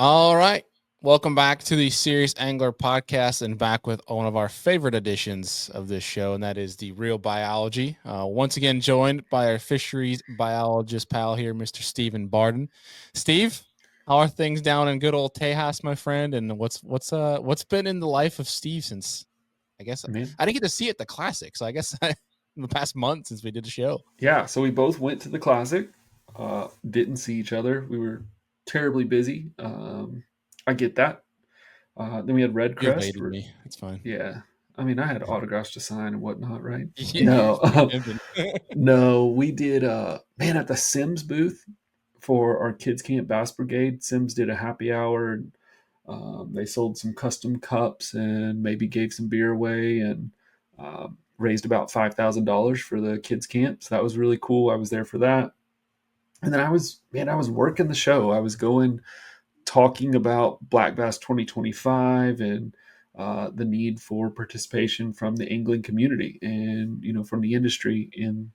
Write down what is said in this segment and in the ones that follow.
All right. Welcome back to the Serious Angler podcast and back with one of our favorite editions of this show, and that is the Real Biology. Once again, joined by our fisheries biologist pal here, Mr. Stephen Barden. Steve, how are things down in good old Tejas, my friend? And what's been in the life of Steve since I guess Man, I didn't get to see it at the classic, so I guess in the past month since we did the show. yeah. So we both went to the classic. Didn't see each other. We were terribly busy. I get that. Then we had Red You Crest. evaded me. It's fine. Yeah. I mean, I had autographs to sign and whatnot, right? Yeah, you No, pimping. no. We did. Man, at the Sims booth for our Kids Camp Bass Brigade, Sims did a happy hour. And, they sold some custom cups and maybe gave some beer away and raised about $5,000 for the kids camp. So that was really cool. I was there for that. And then I was working the show. I was going talking about Black Bass 2025 and the need for participation from the angling community and from the industry in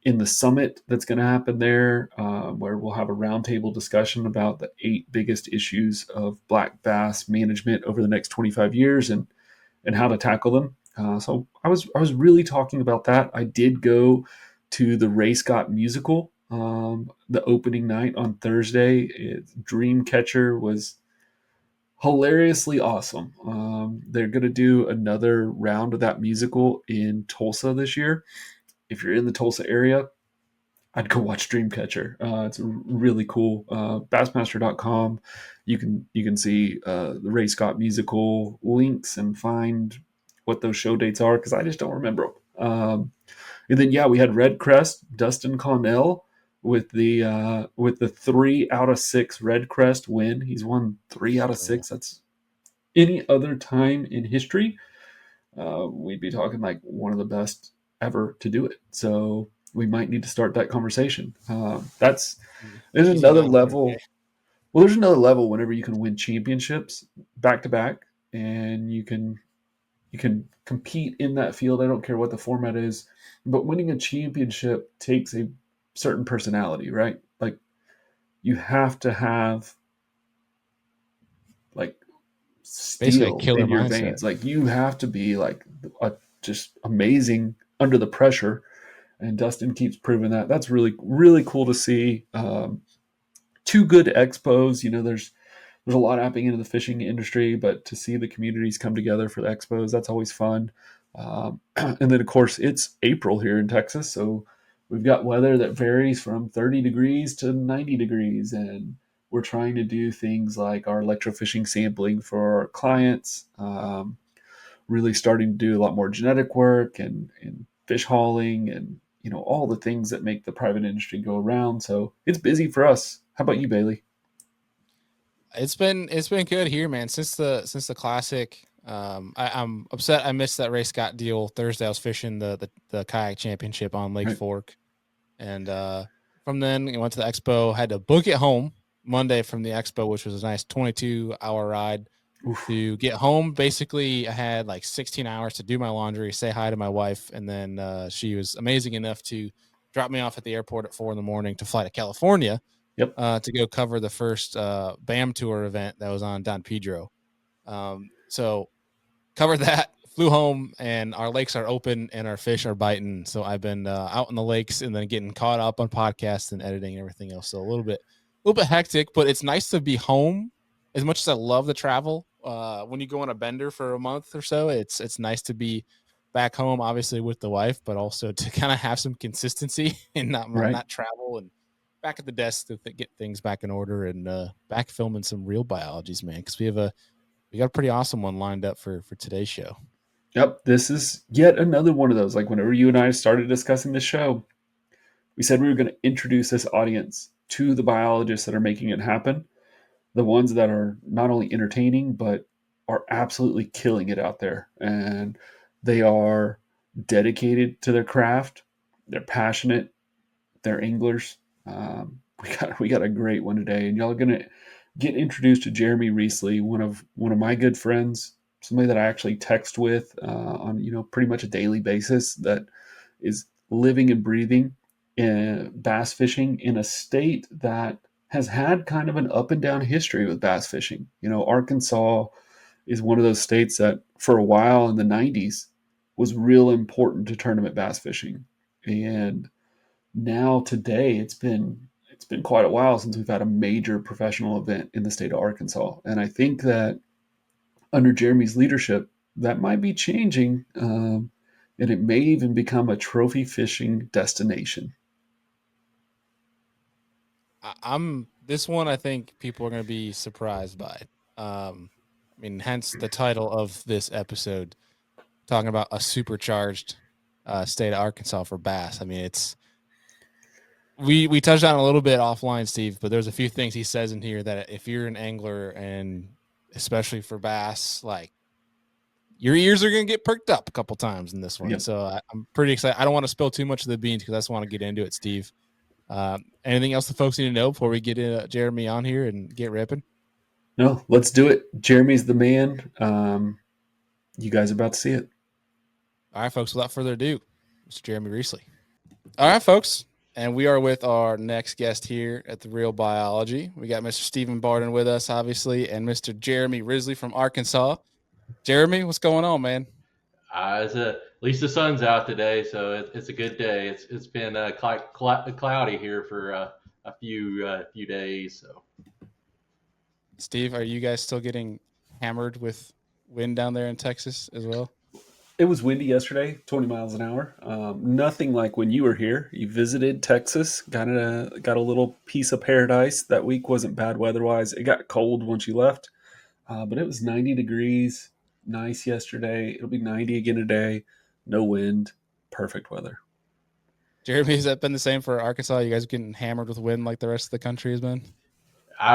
the summit that's going to happen there, where we'll have a roundtable discussion about the 8 biggest issues of black bass management over the next 25 years and how to tackle them. So I was really talking about that. I did go to the Ray Scott musical, the opening night on Thursday. Dreamcatcher was hilariously awesome. They're going to do another round of that musical in Tulsa this year. If you're in the Tulsa area, I'd go watch Dreamcatcher. It's really cool. Bassmaster.com. You can see the Ray Scott musical links and find what those show dates are because I just don't remember them. And then yeah, we had Red Crest, Dustin Connell with the 3 out of 6 Red Crest win. He's won 3 out of 6. That's any other time in history. We'd be talking like one of the best ever to do it. So we might need to start that conversation. There's Easy another 900K. level. Well, there's another level whenever you can win championships back to back, and you can compete in that field. I don't care what the format is, but winning a championship takes a certain personality, right? Like you have to have like Basically a steel killer in your mindset. veins. Like you have to be like just amazing under the pressure. And Dustin keeps proving that. That's really really cool to see. 2 good expos. There's a lot happening in the fishing industry, but to see the communities come together for the expos, that's always fun. And then of course it's April here in Texas, so we've got weather that varies from 30 degrees to 90 degrees, and we're trying to do things like our electrofishing sampling for our clients. Really starting to do a lot more genetic work and fish hauling and all the things that make the private industry go around. So it's busy for us. How about you, Bailey? It's been good here, man. Since the classic. I'm upset I missed that Ray Scott deal Thursday. I was fishing the kayak championship on Lake Right. Fork, and from then I went to the expo. Had to book it home Monday from the expo, which was a nice 22-hour ride Oof. to get home. Basically, I had like 16 hours to do my laundry, say hi to my wife, and then she was amazing enough to drop me off at the airport at 4 in the morning to fly to California Yep. to go cover the first BAM tour event that was on Don Pedro. So covered that, flew home, and our lakes are open and our fish are biting. So I've been out in the lakes and then getting caught up on podcasts and editing and everything else. So a little bit hectic, but it's nice to be home. As much as I love the travel, when you go on a bender for a month or so, it's nice to be back home, obviously with the wife, but also to kind of have some consistency and not Right. not travel and back at the desk to get things back in order and back filming some real biologies, man. Because we got a pretty awesome one lined up for today's show. Yep. This is yet another one of those. Like whenever you and I started discussing this show, we said we were going to introduce this audience to the biologists that are making it happen. The ones that are not only entertaining, but are absolutely killing it out there. And they are dedicated to their craft. They're passionate. They're anglers. We got a great one today, and y'all are gonna get introduced to Jeremy Risley, one of my good friends, somebody that I actually text with on pretty much a daily basis. That is living and breathing in bass fishing in a state that has had kind of an up and down history with bass fishing. Arkansas is one of those states that for a while in the 90s was real important to tournament bass fishing. And now today it's been quite a while since we've had a major professional event in the state of Arkansas. And I think that under Jeremy's leadership, that might be changing, and it may even become a trophy fishing destination. I'm this one. I think people are going to be surprised by. I mean, hence the title of this episode, talking about a supercharged state of Arkansas for bass. I mean, it's we touched on a little bit offline, Steve, but there's a few things he says in here that if you're an angler and especially for bass, like your ears are going to get perked up a couple times in this one. Yep. So I'm pretty excited. I don't want to spill too much of the beans because I just want to get into it, Steve. Anything else the folks need to know before we get Jeremy on here and get ripping? No, let's do it. Jeremy's the man. You guys are about to see it. All right, folks, without further ado, Mr. Jeremy Risley. All right, folks. And we are with our next guest here at the Real Biology. We got Mr. Stephen Barden with us, obviously, and Mr. Jeremy Risley from Arkansas. Jeremy, what's going on, man? At least the sun's out today, so it's a good day. It's been cloudy here for a few days. So Steve, are you guys still getting hammered with wind down there in Texas as well? It was windy yesterday, 20 miles an hour. Nothing like when you were here. You visited Texas, got a little piece of paradise. That week wasn't bad weather-wise. It got cold once you left, but it was 90 degrees, nice yesterday. It'll be 90 again today. No wind, perfect weather. Jeremy, has that been the same for Arkansas? You guys getting hammered with wind like the rest of the country has been?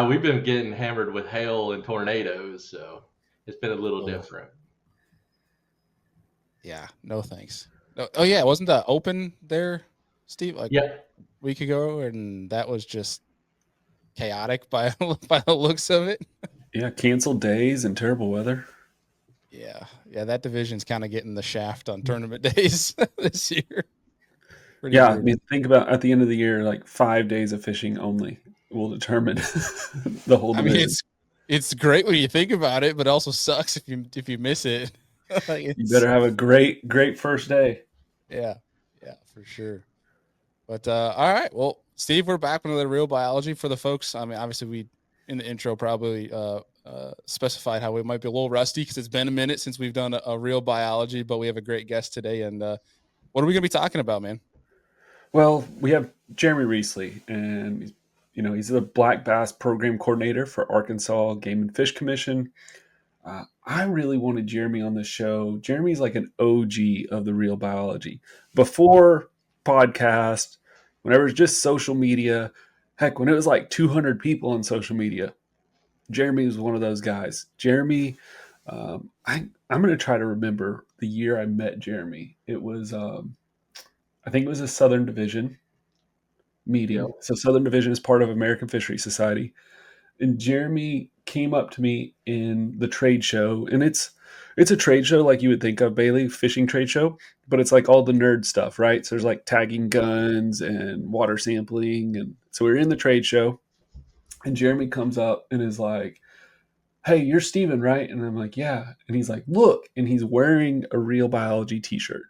we've been getting hammered with hail and tornadoes, so it's been a little Oh. different. Yeah, no thanks. Oh yeah, wasn't that open there, Steve? Like Yeah, a week ago, and that was just chaotic by by the looks of it. Yeah, canceled days and terrible weather. Yeah, that division's kind of getting the shaft on tournament days this year. Pretty Yeah, I weird. mean, think about at the end of the year, like 5 days of fishing only will determine the whole I mean, division. it's great when you think about it, but it also sucks if you miss it. Like You better have a great first day. yeah, for sure. But all right, well, Steve, we're back with another Real Biology for the folks. I mean, obviously, we in the intro probably specified how we might be a little rusty because it's been a minute since we've done a Real Biology, but we have a great guest today. And what are we going to be talking about, man? Well, we have Jeremy Risley, and he's the Black Bass Program Coordinator for Arkansas Game and Fish Commission. I really wanted Jeremy on the show. Jeremy's like an OG of the Real Biology. Before podcast, whenever it's just social media, heck, when it was like 200 people on social media, Jeremy was one of those guys. Jeremy, I'm going to try to remember the year I met Jeremy. It was, I think it was a Southern Division meeting. yeah. So Southern Division is part of American Fisheries Society. And Jeremy came up to me in the trade show, and it's a trade show like you would think of, Bailey, fishing trade show, but it's like all the nerd stuff, right? So there's like tagging guns and water sampling, and so we were in the trade show, and Jeremy comes up and is like, "Hey, you're Steven, right?" And I'm like, "Yeah." And he's like, "Look," and he's wearing a Real Biology T-shirt,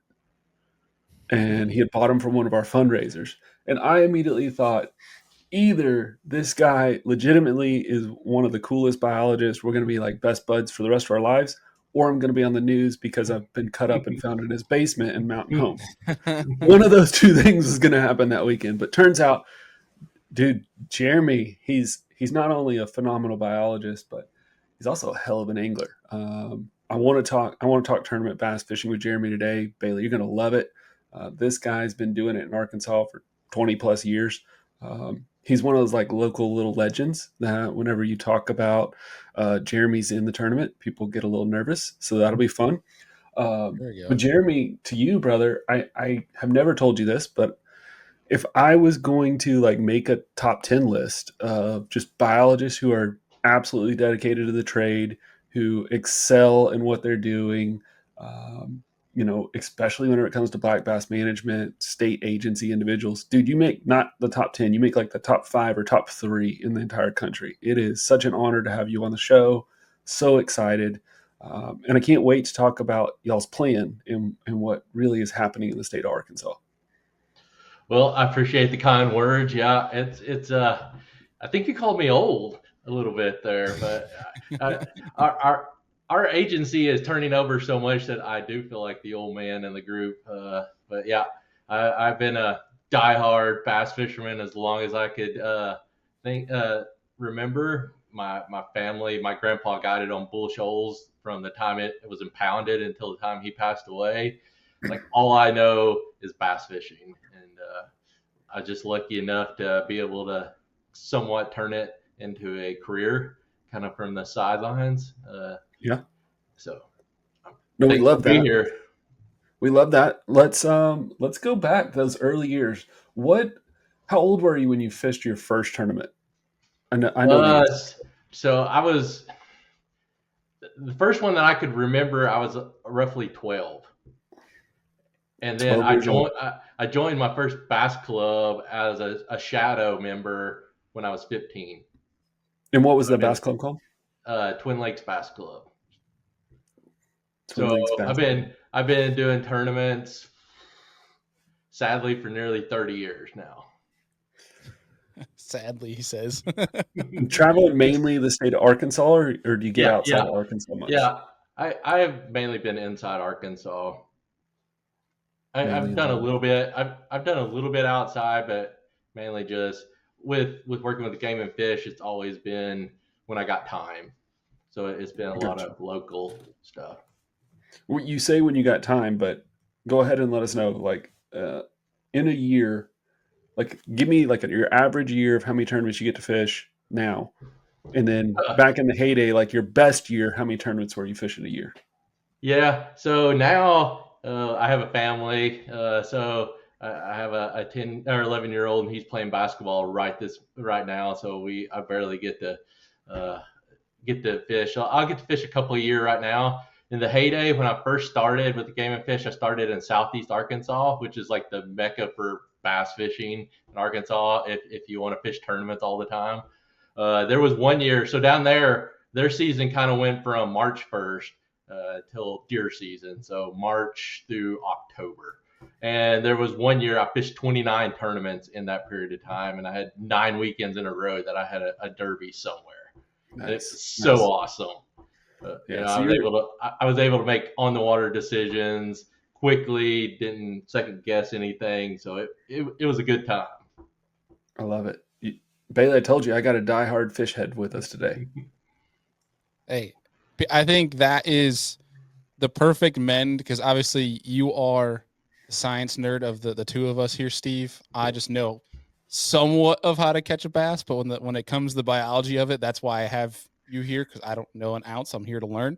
and he had bought them from one of our fundraisers, and I immediately thought, either this guy legitimately is one of the coolest biologists, we're going to be like best buds for the rest of our lives, or I'm going to be on the news because I've been cut up and found in his basement in Mountain Home. One of those two things is going to happen that weekend. But turns out, dude, Jeremy, he's not only a phenomenal biologist, but he's also a hell of an angler. I want to talk tournament bass fishing with Jeremy today. Bailey, you're going to love it. This guy's been doing it in Arkansas for 20 plus years. He's one of those like local little legends that whenever you talk about Jeremy's in the tournament, people get a little nervous. So that'll be fun. There we go. But Jeremy, to you, brother, I have never told you this, but if I was going to like make a top 10 list of just biologists who are absolutely dedicated to the trade, who excel in what they're doing, especially when it comes to black bass management, state agency individuals, dude, you make not the top 10, you make like the top 5 or top 3 in the entire country. It is such an honor to have you on the show. So excited. And I can't wait to talk about y'all's plan and what really is happening in the state of Arkansas. Well, I appreciate the kind words. Yeah, it's I think you called me old a little bit there, but our agency is turning over so much that I do feel like the old man in the group. But yeah, I've been a diehard bass fisherman as long as I could think remember. My family, my grandpa guided on bull shoals from the time it was impounded until the time he passed away. Like all I know is bass fishing, and I was just lucky enough to be able to somewhat turn it into a career, kind of from the sidelines. Yeah. So, No, we thankful love to be that. here. We love that. Let's go back those early years. How old were you when you fished your first tournament? I know the Uh, answer. so I was the first one that I could remember. I was roughly 12, and then 12 years old. I joined my first bass club as a shadow member when I was 15. And what was So the I've been bass club called? Twin Lakes Bass Club. Twin So Lakes Bass Club. I've been doing tournaments, sadly, for nearly 30 years now. Sadly, he says. Traveling mainly the state of Arkansas, or do you get Yeah, outside yeah, of Arkansas much? yeah. I have mainly been inside Arkansas. Mainly I've done a inside. little bit. I've done a little bit outside, but mainly just with working with the game and fish. It's always been when I got time. So it's been a I lot got you. of local stuff. Well, you say when you got time, but go ahead and let us know. Like in a year, like give me like your average year of how many tournaments you get to fish now, and then Uh, back in the heyday, like your best year, how many tournaments were you fishing a year? Yeah. So now I have a family. So I have a 10 or 11-year old, and he's playing basketball right now. So I barely uh, get to fish. I'll get to fish a couple a year right now. In the heyday, when I first started with the game and fish, I started in Southeast Arkansas, which is like the mecca for bass fishing in Arkansas. If you want to fish tournaments all the time, there was one year. So down there, their season kind of went from March 1st till deer season, so March through October. And there was one year I fished 29 tournaments in that period of time, and I had 9 weekends in a row that I had a derby somewhere. And it was Nice, so nice. awesome. Yeah. So you're I was able to make on the water decisions quickly, didn't second guess anything, so it was a good time. I love it. Bailey, I told you I got a diehard fish head with us today. Hey, I think that is the perfect mend because obviously you are the science nerd of the two of us here, Steve. I just know somewhat of how to catch a bass, but when it comes to the biology of it, that's why I have you here because I don't know an ounce. I'm here to learn.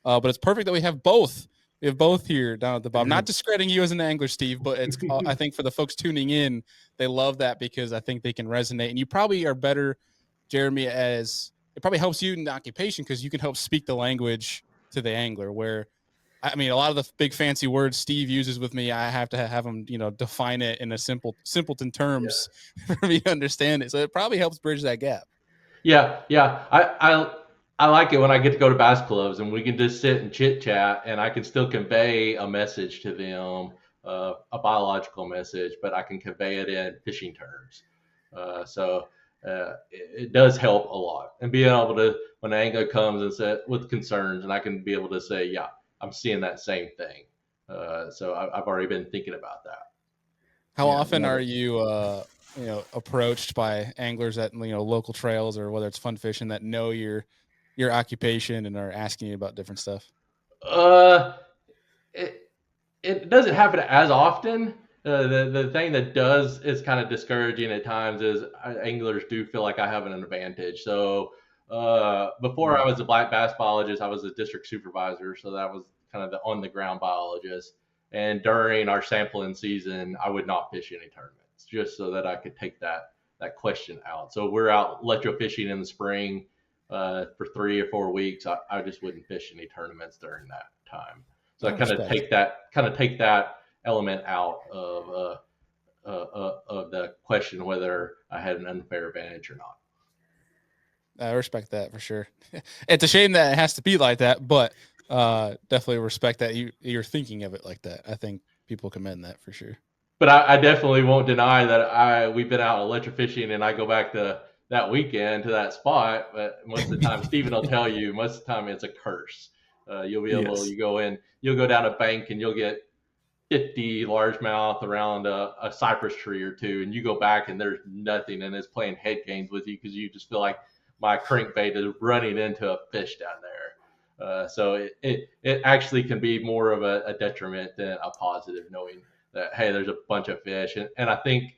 But it's perfect that we have both. We have both here down at the bottom. Yeah. Not discrediting you as an angler, Steve, but it's I think for the folks tuning in, they love that because I think they can resonate. And you probably are better, Jeremy, as it probably helps you in the occupation because you can help speak the language to the angler. Where I mean, a lot of the big fancy words Steve uses with me, I have to have him, define it in a simpleton Yeah. terms for me to understand it. So it probably helps bridge that gap. Yeah. I like it when I get to go to bass clubs and we can just sit and chit chat, and I can still convey a message to them, a biological message, but I can convey it in fishing terms. It does help a lot, and being able to when an angler comes and say with concerns, and I can be able to say, yeah, I'm seeing that same thing. I've already been thinking about that. How Yeah, often love are it. you, approached by anglers at local trails or whether it's fun fishing that know your occupation and are asking you about different stuff? Uh, it, it doesn't happen as often. The thing that does is kind of discouraging at times is anglers do feel like I have an advantage. So before I was a black bass biologist, I was a district supervisor, so that was kind of the on the ground biologist. And during our sampling season, I would not fish any tournaments just so that I could take that question out. So we're out electrofishing in the spring for 3 or 4 weeks. I just wouldn't fish any tournaments during that time. So I kind of take that element out of the question whether I had an unfair advantage or not. I respect that for sure. It's a shame that it has to be like that, but definitely respect that you're thinking of it like that. I think people commend that for sure. But I definitely won't deny that we've been out electrofishing, and I go back to that weekend to that spot. But most of the time, Stephen will tell you, most of the time it's a curse. You'll be able, Yes. you go in, you'll go down a bank, and you'll get 50 largemouth around a cypress tree or two, and you go back and there's nothing, and it's playing head games with you because you just feel like my crankbait is running into a fish down there. So it actually can be more of a detriment than a positive, knowing that, hey, there's a bunch of fish. And I think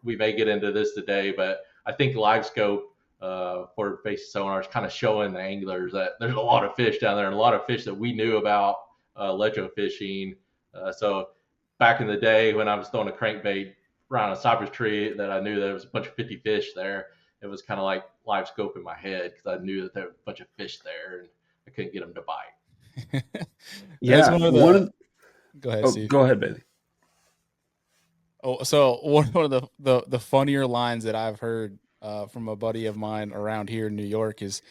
we may get into this today, but I think live scope for basic sonar is kind of showing the anglers that there's a lot of fish down there, and a lot of fish that we knew about electro fishing. So back in the day when I was throwing a crankbait around a cypress tree that I knew there was a bunch of 50 fish there, it was kind of like live scope in my head because I knew that there was a bunch of fish there and I couldn't get them to bite. Yeah. Go ahead, Steve. Go ahead, Bailey. Oh, so one of the funnier lines that I've heard from a buddy of mine around here in New York is,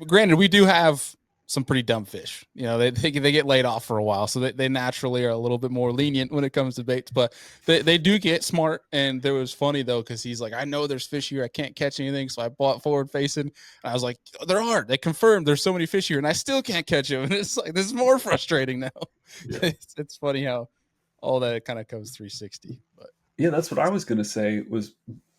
granted, we do have some pretty dumb fish. You know, they get laid off for a while, so they naturally are a little bit more lenient when it comes to baits, but they do get smart. And it was funny though, because he's like, I know there's fish here, I can't catch anything, so I bought forward facing. And I was like, there are. They confirmed there's so many fish here, and I still can't catch them. And it's like, this is more frustrating now. Yeah. It's funny how all that kind of comes 360. But yeah, that's what I was going to say, was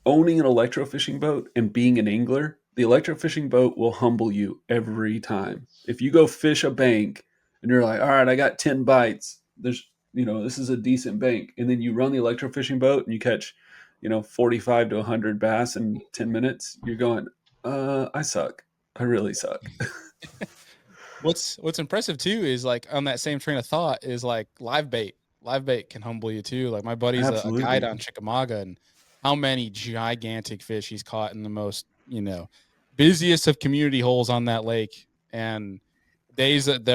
owning an electrofishing boat and being an angler. The electrofishing boat will humble you every time. If you go fish a bank and you're like, all right, I got 10 bites, there's, this is a decent bank. And then you run the electrofishing boat and you catch, 45 to 100 bass in 10 minutes. You're going, I suck. I really suck. What's impressive too is, like, on that same train of thought, is like live bait. Live bait can humble you too. Like, my buddy's a guide on Chickamauga, and how many gigantic fish he's caught in the most, busiest of community holes on that lake. And days that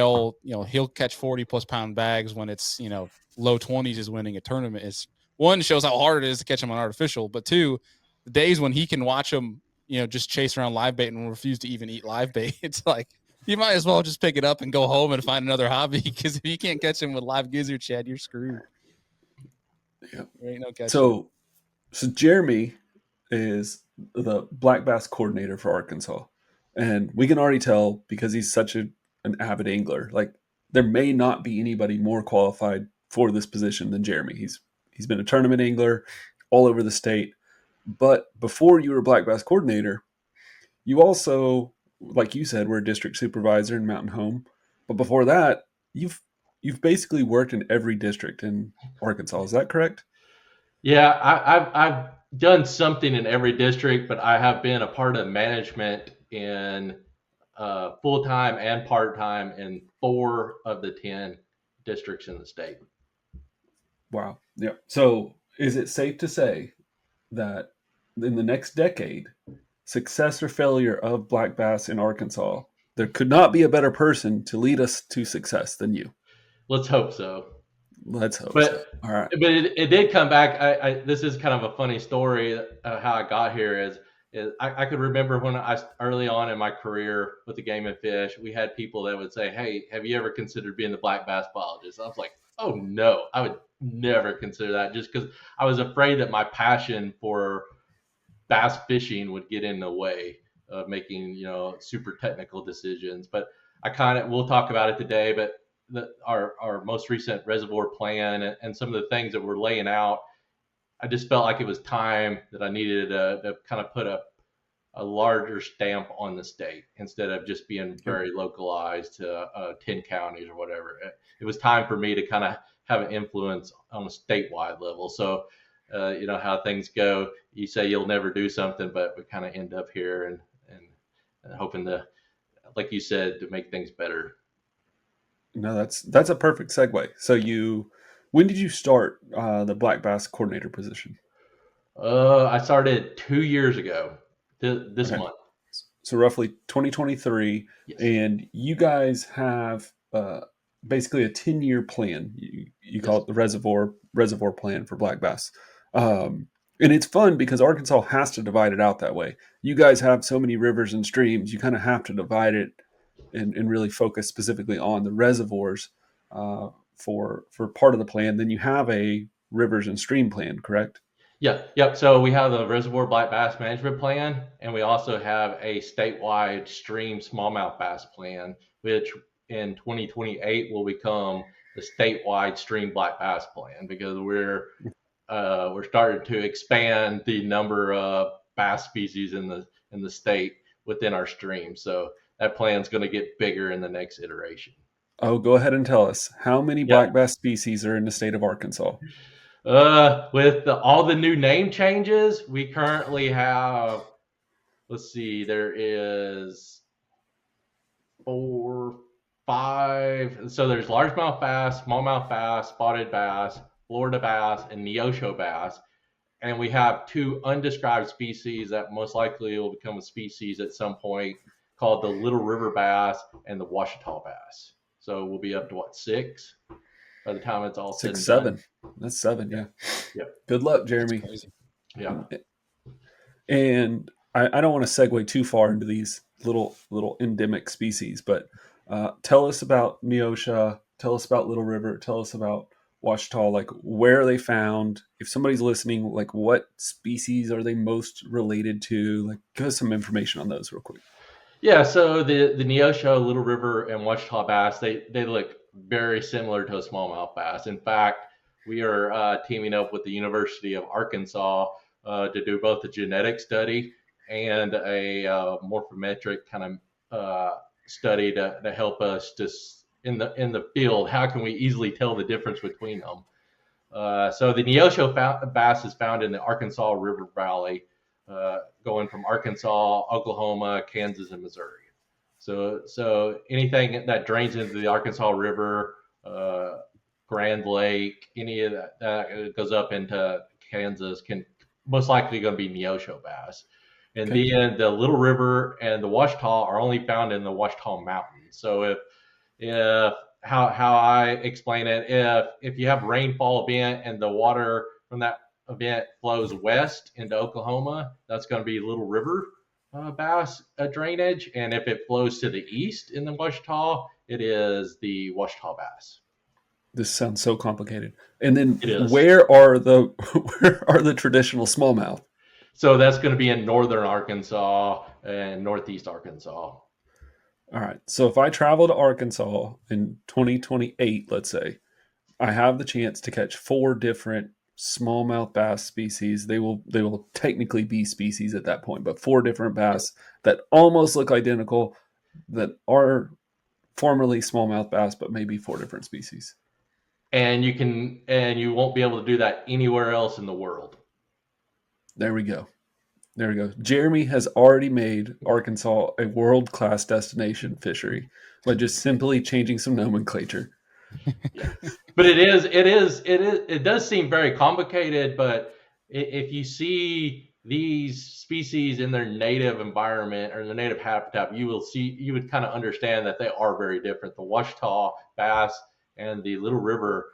he'll catch 40 plus pound bags when it's, low 20s is winning a tournament. Is one, shows how hard it is to catch them on artificial, but two, the days when he can watch them, just chase around live bait and refuse to even eat live bait. It's like, you might as well just pick it up and go home and find another hobby, because if you can't catch them with live gizzard shad, you're screwed. Yeah. There ain't no catching. So Jeremy is the black bass coordinator for Arkansas, and we can already tell, because he's such an avid angler, like, there may not be anybody more qualified for this position than Jeremy. He's been a tournament angler all over the state. But before you were black bass coordinator, you also, like you said, were a district supervisor in Mountain Home. But before that, you've basically worked in every district in Arkansas. Is that correct? Yeah, I've done something in every district, but I have been a part of management in full-time and part-time in 4 of the 10 districts in the state. Wow. Yeah. So is it safe to say that in the next decade, success or failure of black bass in Arkansas, there could not be a better person to lead us to success than you? Let's hope so. Let's hope but, so. All right. But it did come back. This is kind of a funny story how I got here. Is I could remember when early on in my career with the Game and Fish, we had people that would say, hey, have you ever considered being the black bass biologist? I was like, oh no, I would never consider that, just because I was afraid that my passion for bass fishing would get in the way of making, super technical decisions. But we'll talk about it today, but our most recent reservoir plan and some of the things that we're laying out, I just felt like it was time that I needed to kind of put a larger stamp on the state instead of just being very localized to 10 counties or whatever. It was time for me to kind of have an influence on a statewide level. So, how things go. You say you'll never do something, but we kind of end up here and hoping to, like you said, to make things better. No, that's a perfect segue. So when did you start the black bass coordinator position? I started 2 years ago this month. So roughly 2023. Yes. And you guys have basically a 10-year plan. You call Yes. it the reservoir plan for black bass. And it's fun because Arkansas has to divide it out that way. You guys have so many rivers and streams, you kind of have to divide it and really focus specifically on the reservoirs for part of the plan. Then you have a rivers and stream plan, correct? Yeah, yep. So we have the Reservoir Black Bass Management Plan, and we also have a statewide stream smallmouth bass plan, which in 2028 will become the statewide stream black bass plan because we're starting to expand the number of bass species in the state within our stream. So that plan's going to get bigger in the next iteration. Oh, go ahead and tell us how many Yeah. black bass species are in the state of Arkansas. With all the new name changes, we currently have, let's see, there is 4, 5. So there's largemouth bass, smallmouth bass, spotted bass, Florida bass, and Neosho bass. And we have 2 undescribed species that most likely will become a species at some point called the Little River bass and the Washita bass. So we'll be up to 6 by the time it's all said and 7. done. That's 7, yeah. Yep. Good luck, Jeremy. Yeah. And I don't want to segue too far into these little endemic species, but tell us about Neosha, tell us about Little River, tell us about Washita, like where are they found? If somebody's listening, like what species are they most related to? Like give us some information on those real quick. Yeah, so the Neosho, Little River, and Washita bass, they look very similar to a smallmouth bass. In fact, we are teaming up with the University of Arkansas to do both a genetic study and a morphometric kind of study to help us just in the field. How can we easily tell the difference between them? So the Neosho bass is found in the Arkansas River Valley, going from Arkansas, Oklahoma, Kansas, and Missouri. So anything that drains into the Arkansas River, Grand Lake, any of that goes up into Kansas can most likely going to be Neosho bass. And Okay. then the Little River and the Washita are only found in the Washita Mountains. So if how I explain it, if you have a rainfall event and the water from that event flows west into Oklahoma, that's going to be Little River bass drainage. And if it flows to the east in the Washita, it is the Washita bass. This sounds so complicated. And then It is. where are the traditional smallmouth? So that's going to be in northern Arkansas and northeast Arkansas. All right. So if I travel to Arkansas in 2028, let's say, I have the chance to catch 4 different smallmouth bass species. They will technically be species at that point, but 4 different bass that almost look identical, that are formerly smallmouth bass, but maybe 4 different species. And you won't be able to do that anywhere else in the world. There we go. Jeremy has already made Arkansas a world-class destination fishery by just simply changing some nomenclature. Yeah. But it does seem very complicated, but if you see these species in their native environment or their native habitat, you would kind of understand that they are very different. The Washita bass and the Little River,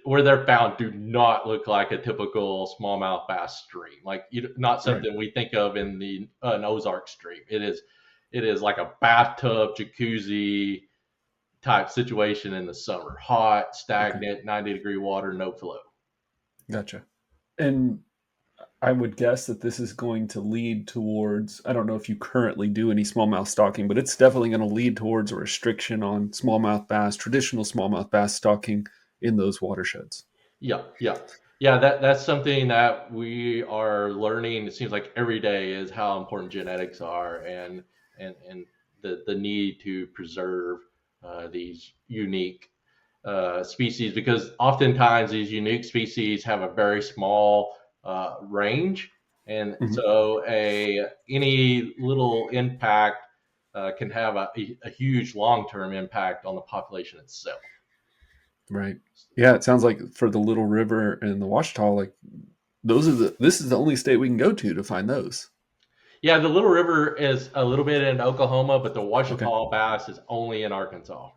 where they're found, do not look like a typical smallmouth bass stream. Like not something we think of in the an Ozark stream. It is like a bathtub jacuzzi type situation in the summer. Hot, stagnant, 90-degree water, no flow. Gotcha. And I would guess that this is going to lead towards, I don't know if you currently do any smallmouth stocking, but it's definitely going to lead towards a restriction on smallmouth bass, traditional smallmouth bass stocking in those watersheds. Yeah. That's something that we are learning. It seems like every day is how important genetics are and the need to preserve these unique species, because oftentimes these unique species have a very small range, and so any little impact can have a huge long-term impact on the population itself. Right. Yeah, it sounds like for the Little River and the Washita, like this is the only state we can go to find those. Yeah, the Little River is a little bit in Oklahoma, but the Washita bass is only in Arkansas.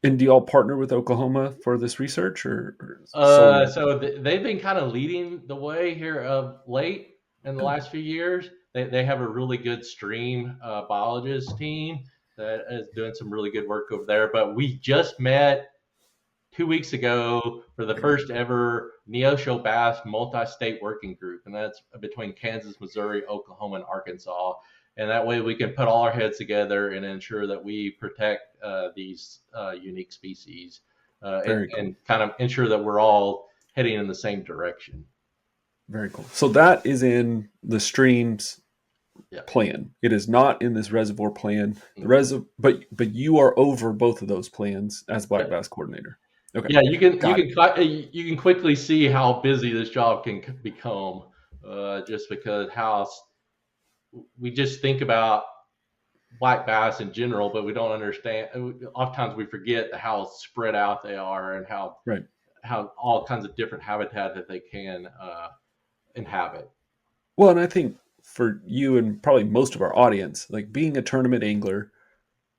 And do y'all partner with Oklahoma for this research, or solely? So they've been kind of leading the way here of late in the last few years. They have a really good stream biologist team that is doing some really good work over there. But we just met 2 weeks ago for the first ever Neosho Bass multi-state working group, and that's between Kansas, Missouri, Oklahoma, and Arkansas. And that way we can put all our heads together and ensure that we protect these unique species Very cool. and kind of ensure that we're all heading in the same direction. Very cool. So that is in the streams Yeah. plan. It is not in this reservoir plan. But you are over both of those plans as black bass coordinator. Okay. Yeah, you Got you can quickly see how busy this job can become, just because how we just think about black bass in general, but we don't understand. Oftentimes we forget how spread out they are and right. how all kinds of different habitat that they can inhabit. Well, and I think for you and probably most of our audience, like being a tournament angler,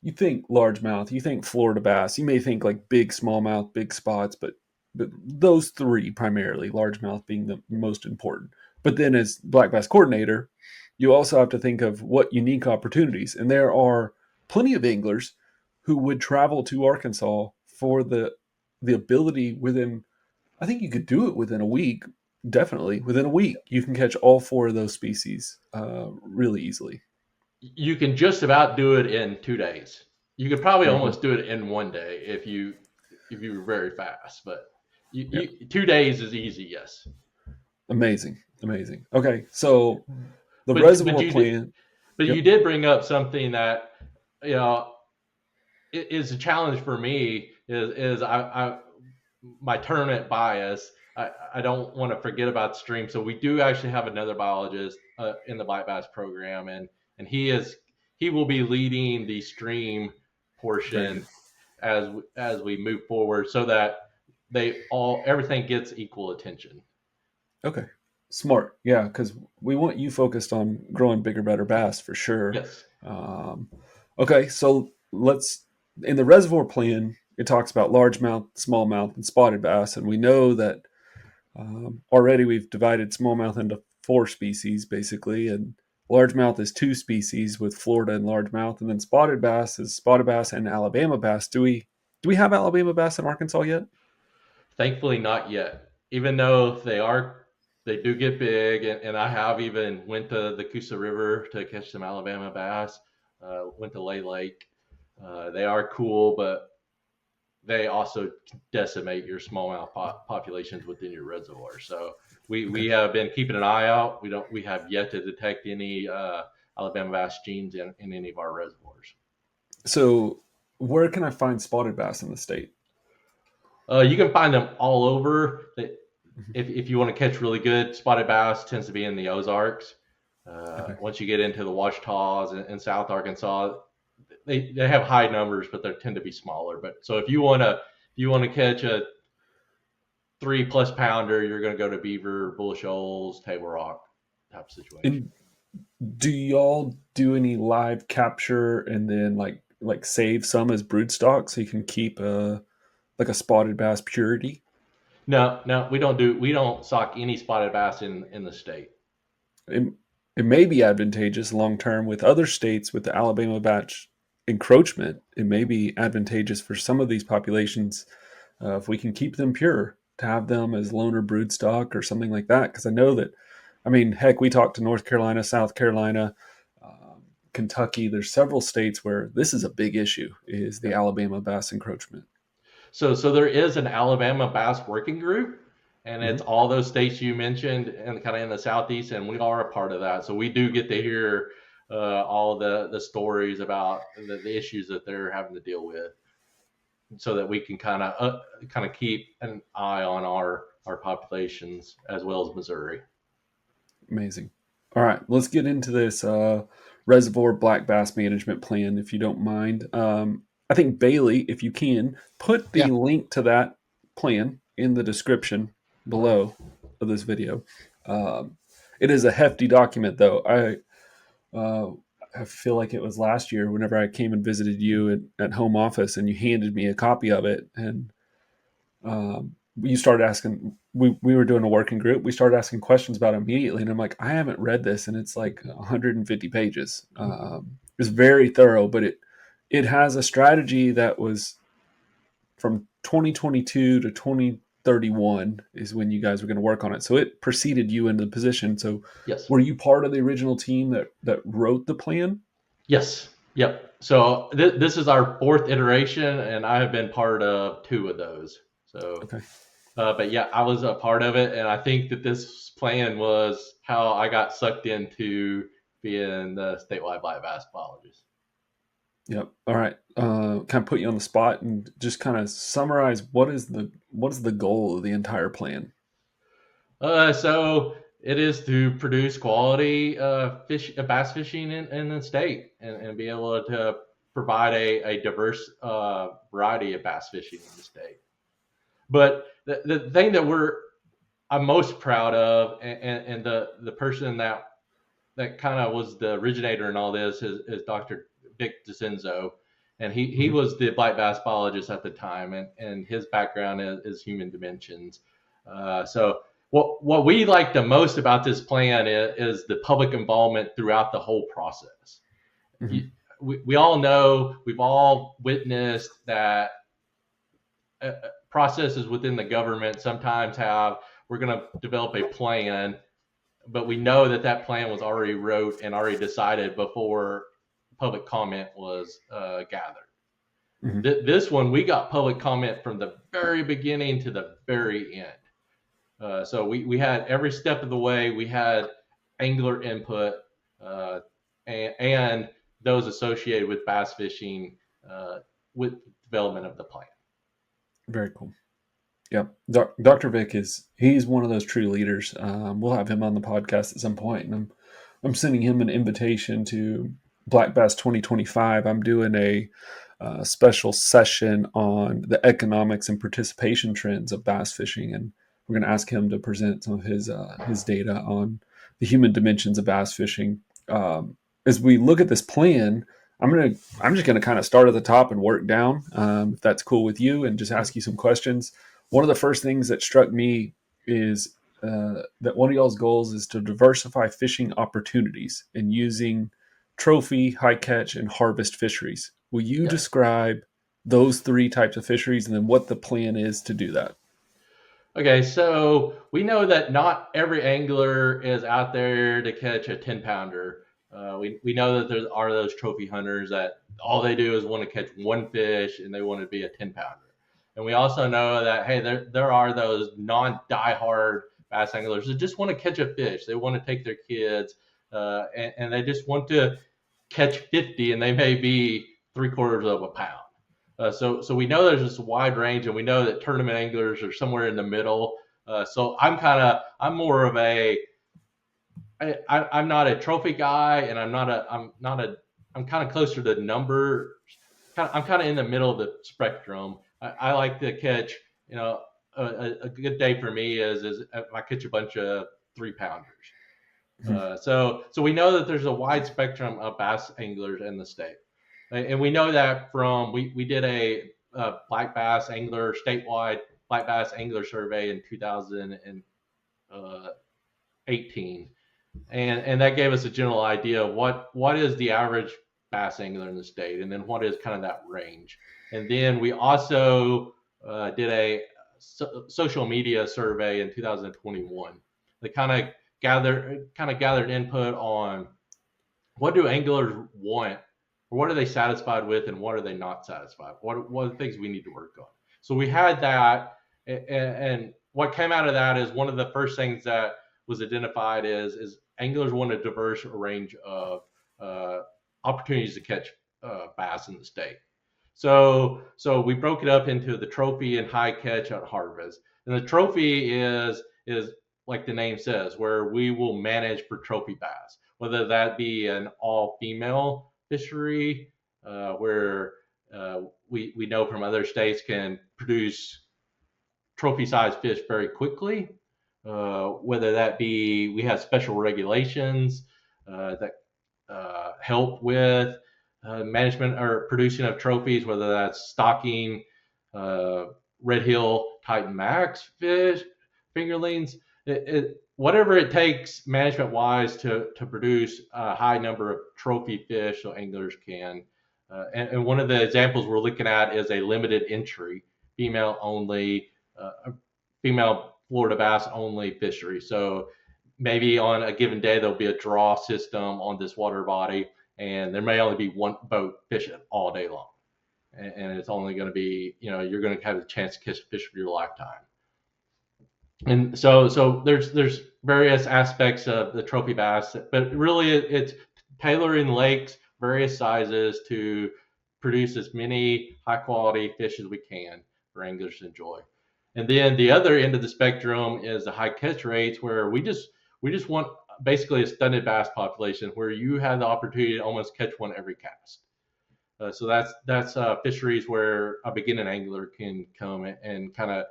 you think largemouth, you think Florida bass, you may think like big smallmouth, big spots, but those three primarily, largemouth being the most important. But then as black bass coordinator, you also have to think of what unique opportunities. And there are plenty of anglers who would travel to Arkansas for the ability within, I think you could do it within a week. Definitely within a week, you can catch all four of those species really easily. You can just about do it in 2 days. You could probably Very cool. almost do it in one day if you were very fast, but Yeah, 2 days is easy. Yes. amazing. Okay, so the But reservoir you did, plan. but you Yep. did bring up something that you know is a challenge for me is I my tournament bias. I don't want to forget about stream. So we do actually have another biologist in the black bass program, and he will be leading the stream Very good. portion as we move forward, so that they all everything gets equal attention. Okay, smart. Yeah, because we want you focused on growing bigger, better bass for sure. Yes. Um, okay, so let's in the reservoir plan. It talks about largemouth, smallmouth, and spotted bass, and we know that already we've divided smallmouth into four species basically, and largemouth is two species with Florida and largemouth, and then spotted bass is spotted bass and Alabama bass. Do we have Alabama bass in Arkansas yet? Thankfully, not yet. Even though they do get big, and I have even went to the Coosa River to catch some Alabama bass. Went to Lay Lake. They are cool, but they also decimate your smallmouth populations within your reservoir. So we Okay. have been keeping an eye out. We have yet to detect any Alabama bass genes in any of our reservoirs. So where can I find spotted bass in the state? You can find them all over. Mhm. If you want to catch really good spotted bass, tends to be in the Ozarks. Okay. Once you get into the Ouachita's in South Arkansas, they have high numbers, but they tend to be smaller. But so if you want to catch a 3+ pounder, you're going to go to Beaver, Bull Shoals, Table Rock type of situation. And do y'all do any live capture and then like save some as broodstock so you can keep like a spotted bass purity? No, we don't sock any spotted bass in the state. It, it may be advantageous long term with other states with the Alabama batch encroachment. It may be advantageous for some of these populations if we can keep them pure to have them as loner broodstock or something like that. Because I know that, I mean, heck, we talked to North Carolina, South Carolina, Kentucky. There's several states where this is a big issue: is the Alabama bass encroachment. So there is an Alabama bass working group, and it's Mhm. all those states you mentioned, and kind of in the southeast, and we are a part of that. So we do get to hear all the stories about the issues that they're having to deal with, so that we can kind of keep an eye on our populations as well as Missouri. Amazing. All right, let's get into this reservoir black bass management plan, if you don't mind. I think Bailey, if you can, put Yeah. the link to that plan in the description below of this video. Um, it is a hefty document, though. I feel like it was last year whenever I came and visited you at home office, and you handed me a copy of it, and you started asking. We were doing a working group. We started asking questions about it immediately, and I'm like, I haven't read this, and it's like 150 pages. It's very thorough, but it has a strategy that was from 2022 to 2031 is when you guys were going to work on it. So it preceded you into the position. So Yes. were you part of the original team that wrote the plan? Yes. Yep. So this is our fourth iteration, and I have been part of two of those. So, Okay. but yeah, I was a part of it, and I think that this plan was how I got sucked into being the statewide black bass biologist. Yep. All right. Kind of put you on the spot and just kind of summarize what is the goal of the entire plan? So it is to produce quality bass fishing in the state, and be able to provide a diverse variety of bass fishing in the state. But the thing that I'm most proud of, and the person that kind of was the originator in all this is Dr. Vic DeCenzo, and he Mhm. was the black bass biologist at the time, and his background is human dimensions. So what we like the most about this plan is the public involvement throughout the whole process. Mhm. We all know, we've all witnessed that processes within the government sometimes have, we're going to develop a plan, but we know that plan was already wrote and already decided before public comment was gathered. Mhm. This one, we got public comment from the very beginning to the very end. So we had every step of the way, we had angler input, and those associated with bass fishing with development of the plan. Very cool. Yep. Dr. Vic he's one of those true leaders. We'll have him on the podcast at some point, and I'm sending him an invitation to Black Bass 2025. I'm doing a special session on the economics and participation trends of bass fishing, and we're going to ask him to present some of his data on the human dimensions of bass fishing. As we look at this plan, I'm just gonna kind of start at the top and work down, if that's cool with you, and just ask you some questions. One of the first things that struck me is that one of y'all's goals is to diversify fishing opportunities and using trophy, high catch, and harvest fisheries. Will you Yes. describe those three types of fisheries and then what the plan is to do that? Okay, so we know that not every angler is out there to catch a 10 pounder. We know that there are those trophy hunters that all they do is want to catch one fish and they want to be a 10 pounder. And we also know that, hey, there are those non diehard bass anglers that just want to catch a fish. They want to take their kids and they just want to catch 50 and they may be 3/4 of a pound. So we know there's this wide range, and we know that tournament anglers are somewhere in the middle. So I'm more of I'm not a trophy guy, and I'm kind of closer to numbers. I'm kind of in the middle of the spectrum. I like to catch, a good day for me is if I catch a bunch of 3-pounders. So we know that there's a wide spectrum of bass anglers in the state. And we know that from, we did a black bass angler statewide black bass angler survey in 2018, and that gave us a general idea of what is the average bass angler in the state, and then what is kind of that range. And then we also did a social media survey in 2021 that gathered input on what do anglers want, or what are they satisfied with, and what are they not satisfied? What are the things we need to work on? So we had that, and what came out of that is one of the first things that was identified is anglers want a diverse range of opportunities to catch bass in the state. So we broke it up into the trophy and high catch at harvest. And the trophy is like the name says, where we will manage for trophy bass, whether that be an all female fishery, where we know from other states can produce trophy sized fish very quickly, whether that be we have special regulations that help with management or producing of trophies, whether that's stocking Red Hill Titan Max fish, fingerlings, whatever it takes management wise to produce a high number of trophy fish so anglers can. And one of the examples we're looking at is a limited entry, female only, female Florida bass only fishery. So maybe on a given day there'll be a draw system on this water body, and there may only be one boat fishing all day long, and it's only going to be, you're going to have a chance to catch a fish of your lifetime. And so there's various aspects of the trophy bass, but really it's tailoring lakes various sizes to produce as many high quality fish as we can for anglers to enjoy. And then the other end of the spectrum is the high catch rates, where we just want basically a stunted bass population where you have the opportunity to almost catch one every cast. So that's fisheries where a beginning angler can come and kind of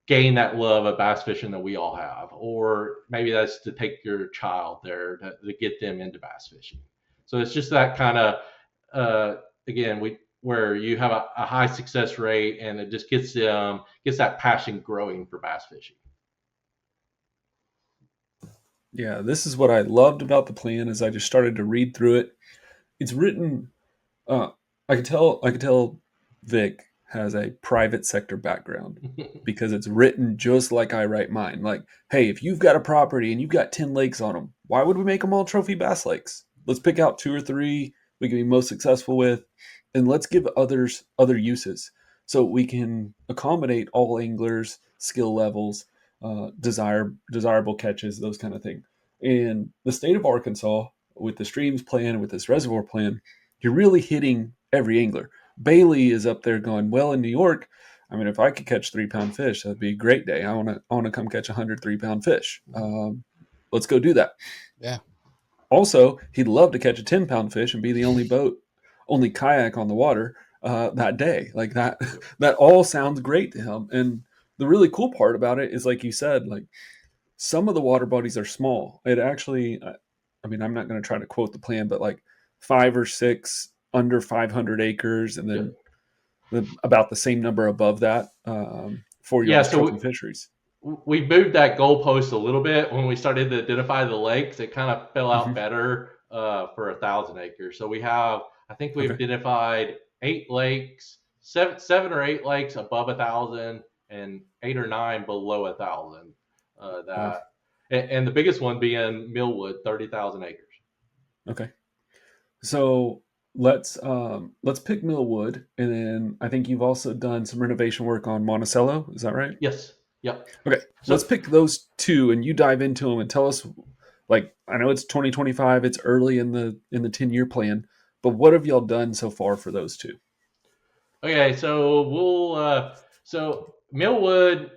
gain that love of bass fishing that we all have, or maybe that's to take your child there to get them into bass fishing. So it's just that kind of again, where you have a high success rate, and it just gets that passion growing for bass fishing. Yeah, this is what I loved about the plan. As I just started to read through it, it's written. I could tell Vic has a private sector background because it's written just like I write mine. Like, hey, if you've got a property and you've got 10 lakes on them, why would we make them all trophy bass lakes? Let's pick out 2 or 3 we can be most successful with, and let's give others other uses so we can accommodate all anglers, skill levels, desirable catches, those kind of things. And the state of Arkansas, with the streams plan, with this reservoir plan, you're really hitting every angler. Bailey is up there going, well, in New York, I mean, if I could catch 3-pound fish, that'd be a great day. I want to come catch 100 3-pound fish. Let's go do that. Yeah. Also, he'd love to catch a 10-pound fish and be the only kayak on the water that day. Like that all sounds great to him. And the really cool part about it is, like you said, like some of the water bodies are small. It actually, I mean, I'm not going to try to quote the plan, but like 5 or 6 under 500 acres, and then about the same number above that for your trophy fisheries. We moved that goalpost a little bit when we started to identify the lakes. It kind of fell out better for 1,000 acres. So I think we've identified 8 lakes, 7 or 8 lakes above 1,000, and 8 or 9 below 1,000. And the biggest one being Millwood, 30,000 acres. Okay. So let's pick Millwood, and then I think you've also done some renovation work on Monticello. Is that right? Yes. Yep. Okay. So let's pick those 2, and you dive into them and tell us. Like, I know it's 2025; it's early in the 10-year plan, but what have y'all done so far for those 2? Okay, so we'll so Millwood,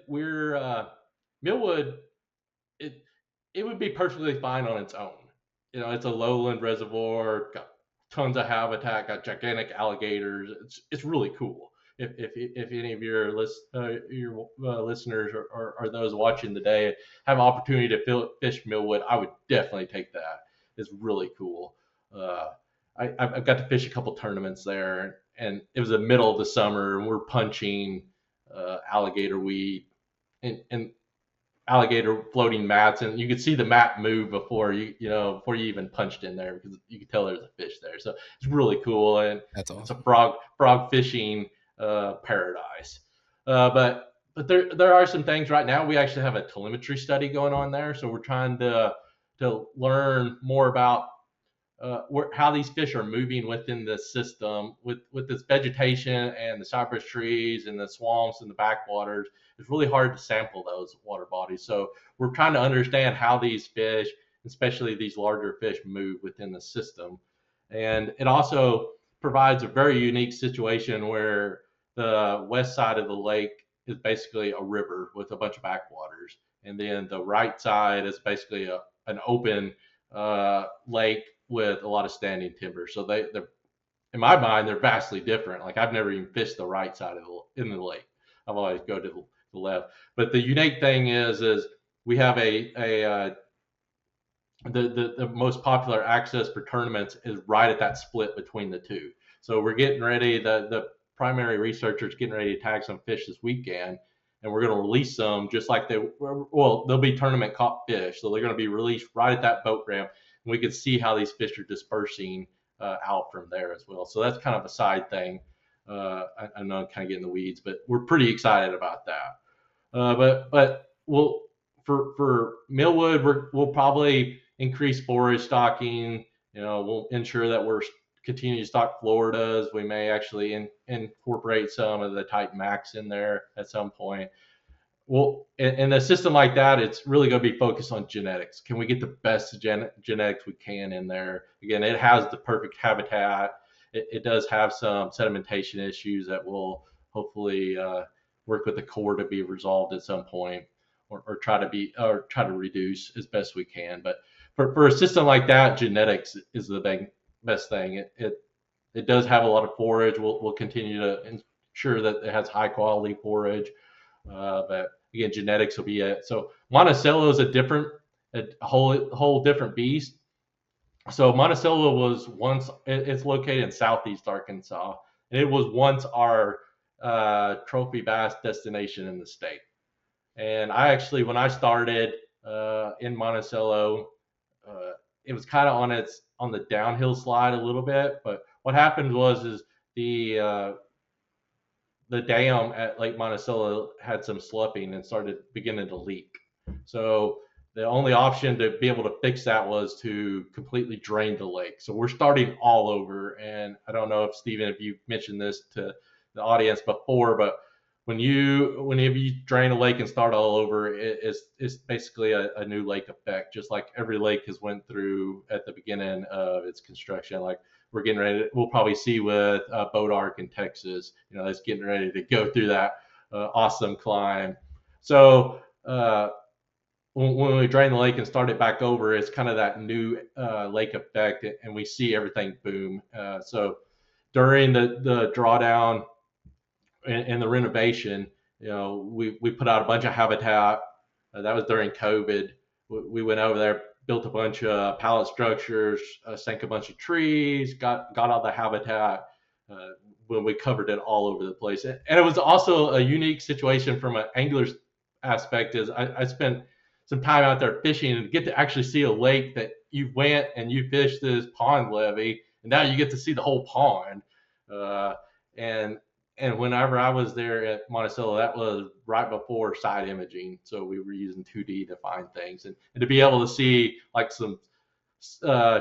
Millwood, it would be perfectly fine on its own. It's a lowland reservoir, got tons of habitat, got gigantic alligators. It's really cool. If any of your listeners or those watching today have opportunity to fish Millwood, I would definitely take that. It's really cool. I've got to fish a couple tournaments there, and it was the middle of the summer, and we're punching alligator weed and alligator floating mats, and you could see the mat move before you even punched in there, because you could tell there's a fish there. So it's really cool, and that's awesome. It's a frog fishing paradise. But there are some things right now. We actually have a telemetry study going on there, so we're trying to learn more about how these fish are moving within the system with this vegetation and the cypress trees and the swamps and the backwaters. It's really hard to sample those water bodies. So we're trying to understand how these fish, especially these larger fish, move within the system. And it also provides a very unique situation where the west side of the lake is basically a river with a bunch of backwaters. And then the right side is basically an open lake with a lot of standing timber. So they're, in my mind, they're vastly different. Like, I've never even fished the right side in the lake. I've always go to the left. But the unique thing is we have a the most popular access for tournaments is right at that split between the two. So we're getting ready. The primary researchers getting ready to tag some fish this weekend, and we're going to release them just like they'll be tournament caught fish. So they're going to be released right at that boat ramp, and we can see how these fish are dispersing out from there as well. So that's kind of a side thing. I know I'm kind of getting the weeds, but we're pretty excited about that. But we'll for Millwood, we'll probably increase forage stocking. We'll ensure that we're continuing to stock Floridas. We may actually incorporate some of the Titan Max in there at some point. Well, in a system like that, it's really going to be focused on genetics. Can we get the best genetics we can in there? Again, it has the perfect habitat. It does have some sedimentation issues that will hopefully work with the core to be resolved at some point, or try to reduce as best we can. But for a system like that, genetics is the best thing. It does have a lot of forage. We'll continue to ensure that it has high quality forage. But again, genetics will be it. So Monticello is a whole different beast. So Monticello was once, it's located in southeast Arkansas. And it was once our trophy bass destination in the state. And I actually, when I started in Monticello, it was kind of on the downhill slide a little bit. But what happened is the dam at Lake Monticello had some slipping and started beginning to leak. So the only option to be able to fix that was to completely drain the lake. So we're starting all over. And I don't know if Stephen, if you mentioned this to the audience before, but whenever you drain a lake and start all over, it's basically a new lake effect, just like every lake has went through at the beginning of its construction. Like we're getting ready we'll probably see with Boat Arc in Texas, that's getting ready to go through that awesome climb. So when we drain the lake and start it back over, it's kind of that new lake effect, and we see everything boom. So during the drawdown and the renovation, we put out a bunch of habitat. That was during COVID. We went over there, built a bunch of pallet structures, sank a bunch of trees, got all the habitat. When we covered it all over the place, and it was also a unique situation from an angler's aspect. Is I spent some time out there fishing and get to actually see a lake that you went and you fished this pond levee, and now you get to see the whole pond. And whenever I was there at Monticello, that was right before side imaging. So we were using 2D to find things. And to be able to see like some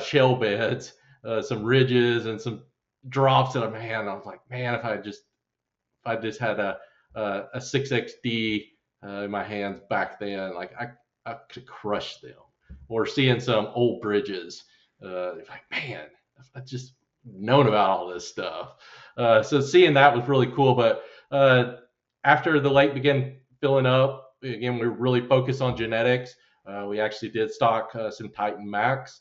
shell beds, some ridges, and some drops in a hand, I was like, man, if I just had a 6XD in my hands back then, like I could crush them. Or seeing some old bridges, like, man, I just known about all this stuff. So seeing that was really cool. But after the lake began filling up, again, we were really focused on genetics. We actually did stock some Titan Max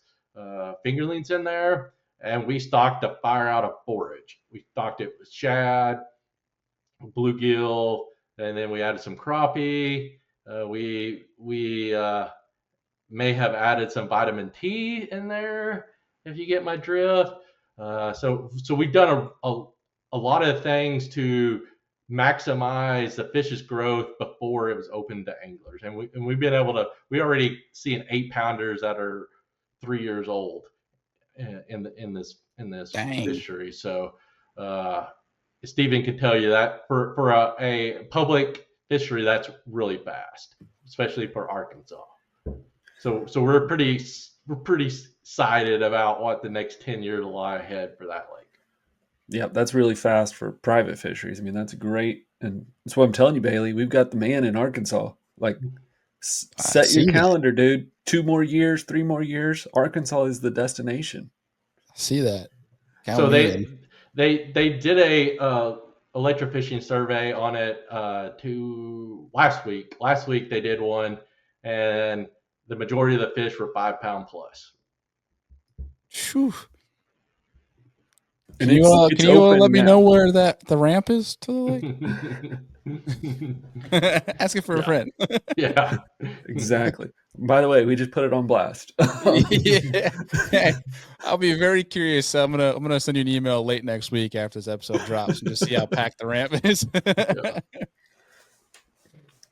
fingerlings in there, and we stocked a fire out of forage. We stocked it with shad, bluegill, and then we added some crappie. We may have added some vitamin T in there, if you get my drift. So we've done a lot of things to maximize the fish's growth before it was open to anglers, and we've been able to. We already seeing 8-pounders that are 3 years old in this Dang. fishery. So Stephen can tell you that for a public fishery, that's really fast, especially for Arkansas. So we're pretty excited about what the next 10 years will lie ahead for that lake. Yeah, that's really fast for private fisheries. I mean, that's great. And that's what I'm telling you, Bailey. We've got the man in Arkansas. Like, set your calendar, dude. 2 more years, 3 more years. Arkansas is the destination. See that. So they did a electrofishing survey on it last week. Last week they did one, and the majority of the fish were 5-pound plus. Whew. Can you let me know where the ramp is to the lake? Asking for a friend. Yeah, exactly. By the way, we just put it on blast. Yeah. Hey, I'll be very curious. I'm gonna send you an email late next week after this episode drops and just see how packed the ramp is. Yeah.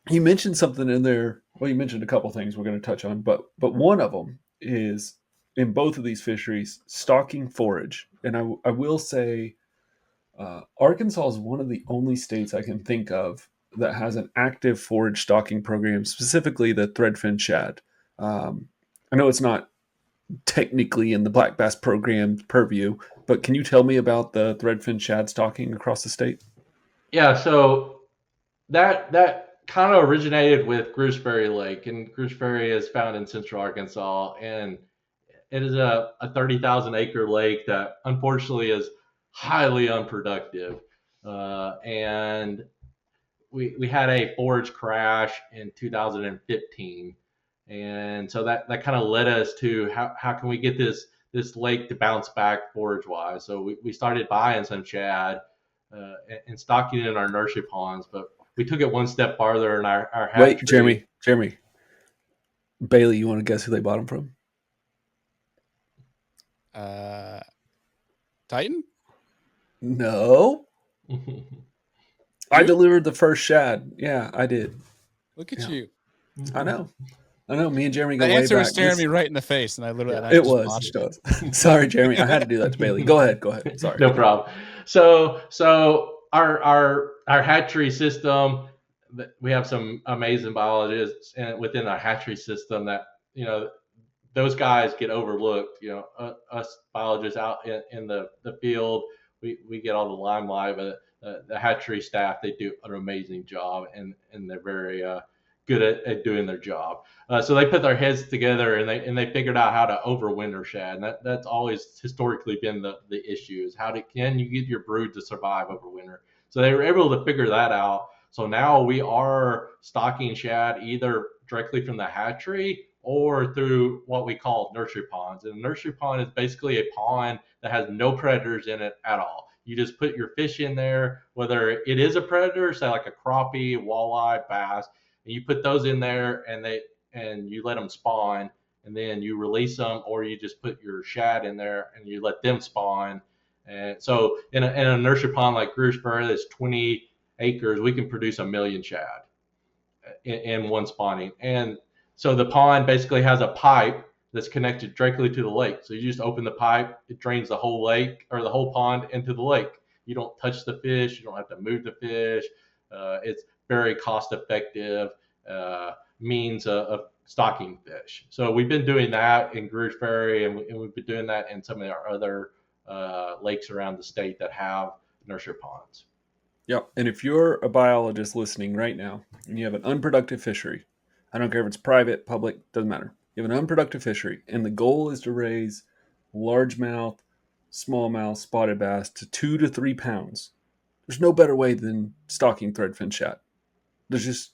You mentioned something in there. Well, you mentioned a couple things we're going to touch on, but one of them is in both of these fisheries stocking forage. And I will say, Arkansas is one of the only states I can think of that has an active forage stocking program, specifically the threadfin shad. I know it's not technically in the black bass program's purview, but can you tell me about the threadfin shad stocking across the state? Yeah, so that kind of originated with Gooseberry Lake, and Gooseberry is found in central Arkansas, and it is a 30,000 acre lake that unfortunately is highly unproductive. And we had a forage crash in 2015. And so that kind of led us to how can we get this lake to bounce back forage wise. So we started buying some shad and stocking it in our nursery ponds, but we took it one step farther in our Wait, hatchery. Jeremy, Bailey, you want to guess who they bought them from? Titan? No. I delivered the first shad. Yeah, I did. Look at Yeah. you. I know. Me and Jeremy go The way answer was back. staring me right in the face, and I literally Yeah. I It just was. botched It. Sorry, Jeremy. I had to do that to Bailey. Go ahead. Sorry. No problem. So our hatchery system, we have some amazing biologists and within our hatchery system that those guys get overlooked. Us biologists out in the field, we get all the limelight, but the hatchery staff, they do an amazing job, and they're very good at doing their job. So they put their heads together and they figured out how to overwinter shad. And that's always historically been the issue, is can you get your brood to survive over winter? So they were able to figure that out. So now we are stocking shad either directly from the hatchery or through what we call nursery ponds. And a nursery pond is basically a pond that has no predators in it at all. You just put your fish in there, whether it is a predator, say like a crappie, walleye, bass, and you put those in there and you let them spawn, and then you release them, or you just put your shad in there and you let them spawn. And so in a nursery pond like Gooseberry that's 20 acres, we can produce 1,000,000 shad in one spawning. And so the pond basically has a pipe that's connected directly to the lake. So you just open the pipe, it drains the whole lake or the whole pond into the lake. You don't touch the fish, you don't have to move the fish. It's very cost effective means of stocking fish. So we've been doing that in Gooseberry, and we've been doing that in some of our other lakes around the state that have nursery ponds. Yep. And if you're a biologist listening right now and you have an unproductive fishery, I don't care if it's private, public, doesn't matter. You have an unproductive fishery, and the goal is to raise largemouth, smallmouth, spotted bass to 2 to 3 pounds. There's no better way than stocking threadfin shad. It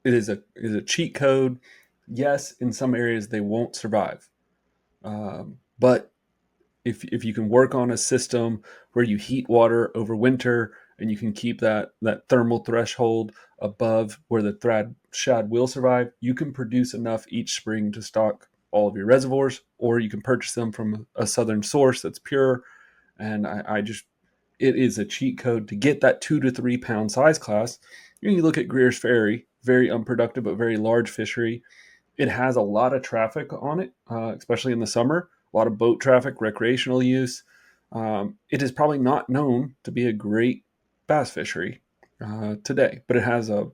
is a cheat code. Yes, in some areas they won't survive, but if you can work on a system where you heat water over winter and you can keep that thermal threshold above where the thread shad will survive, you can produce enough each spring to stock all of your reservoirs, or you can purchase them from a southern source that's pure. And it is a cheat code to get that 2 to 3 pound size class. You look at Greer's Ferry, very unproductive but very large fishery. It has a lot of traffic on it, especially in the summer. A lot of boat traffic, recreational use. It is probably not known to be a great bass fishery today, but it has a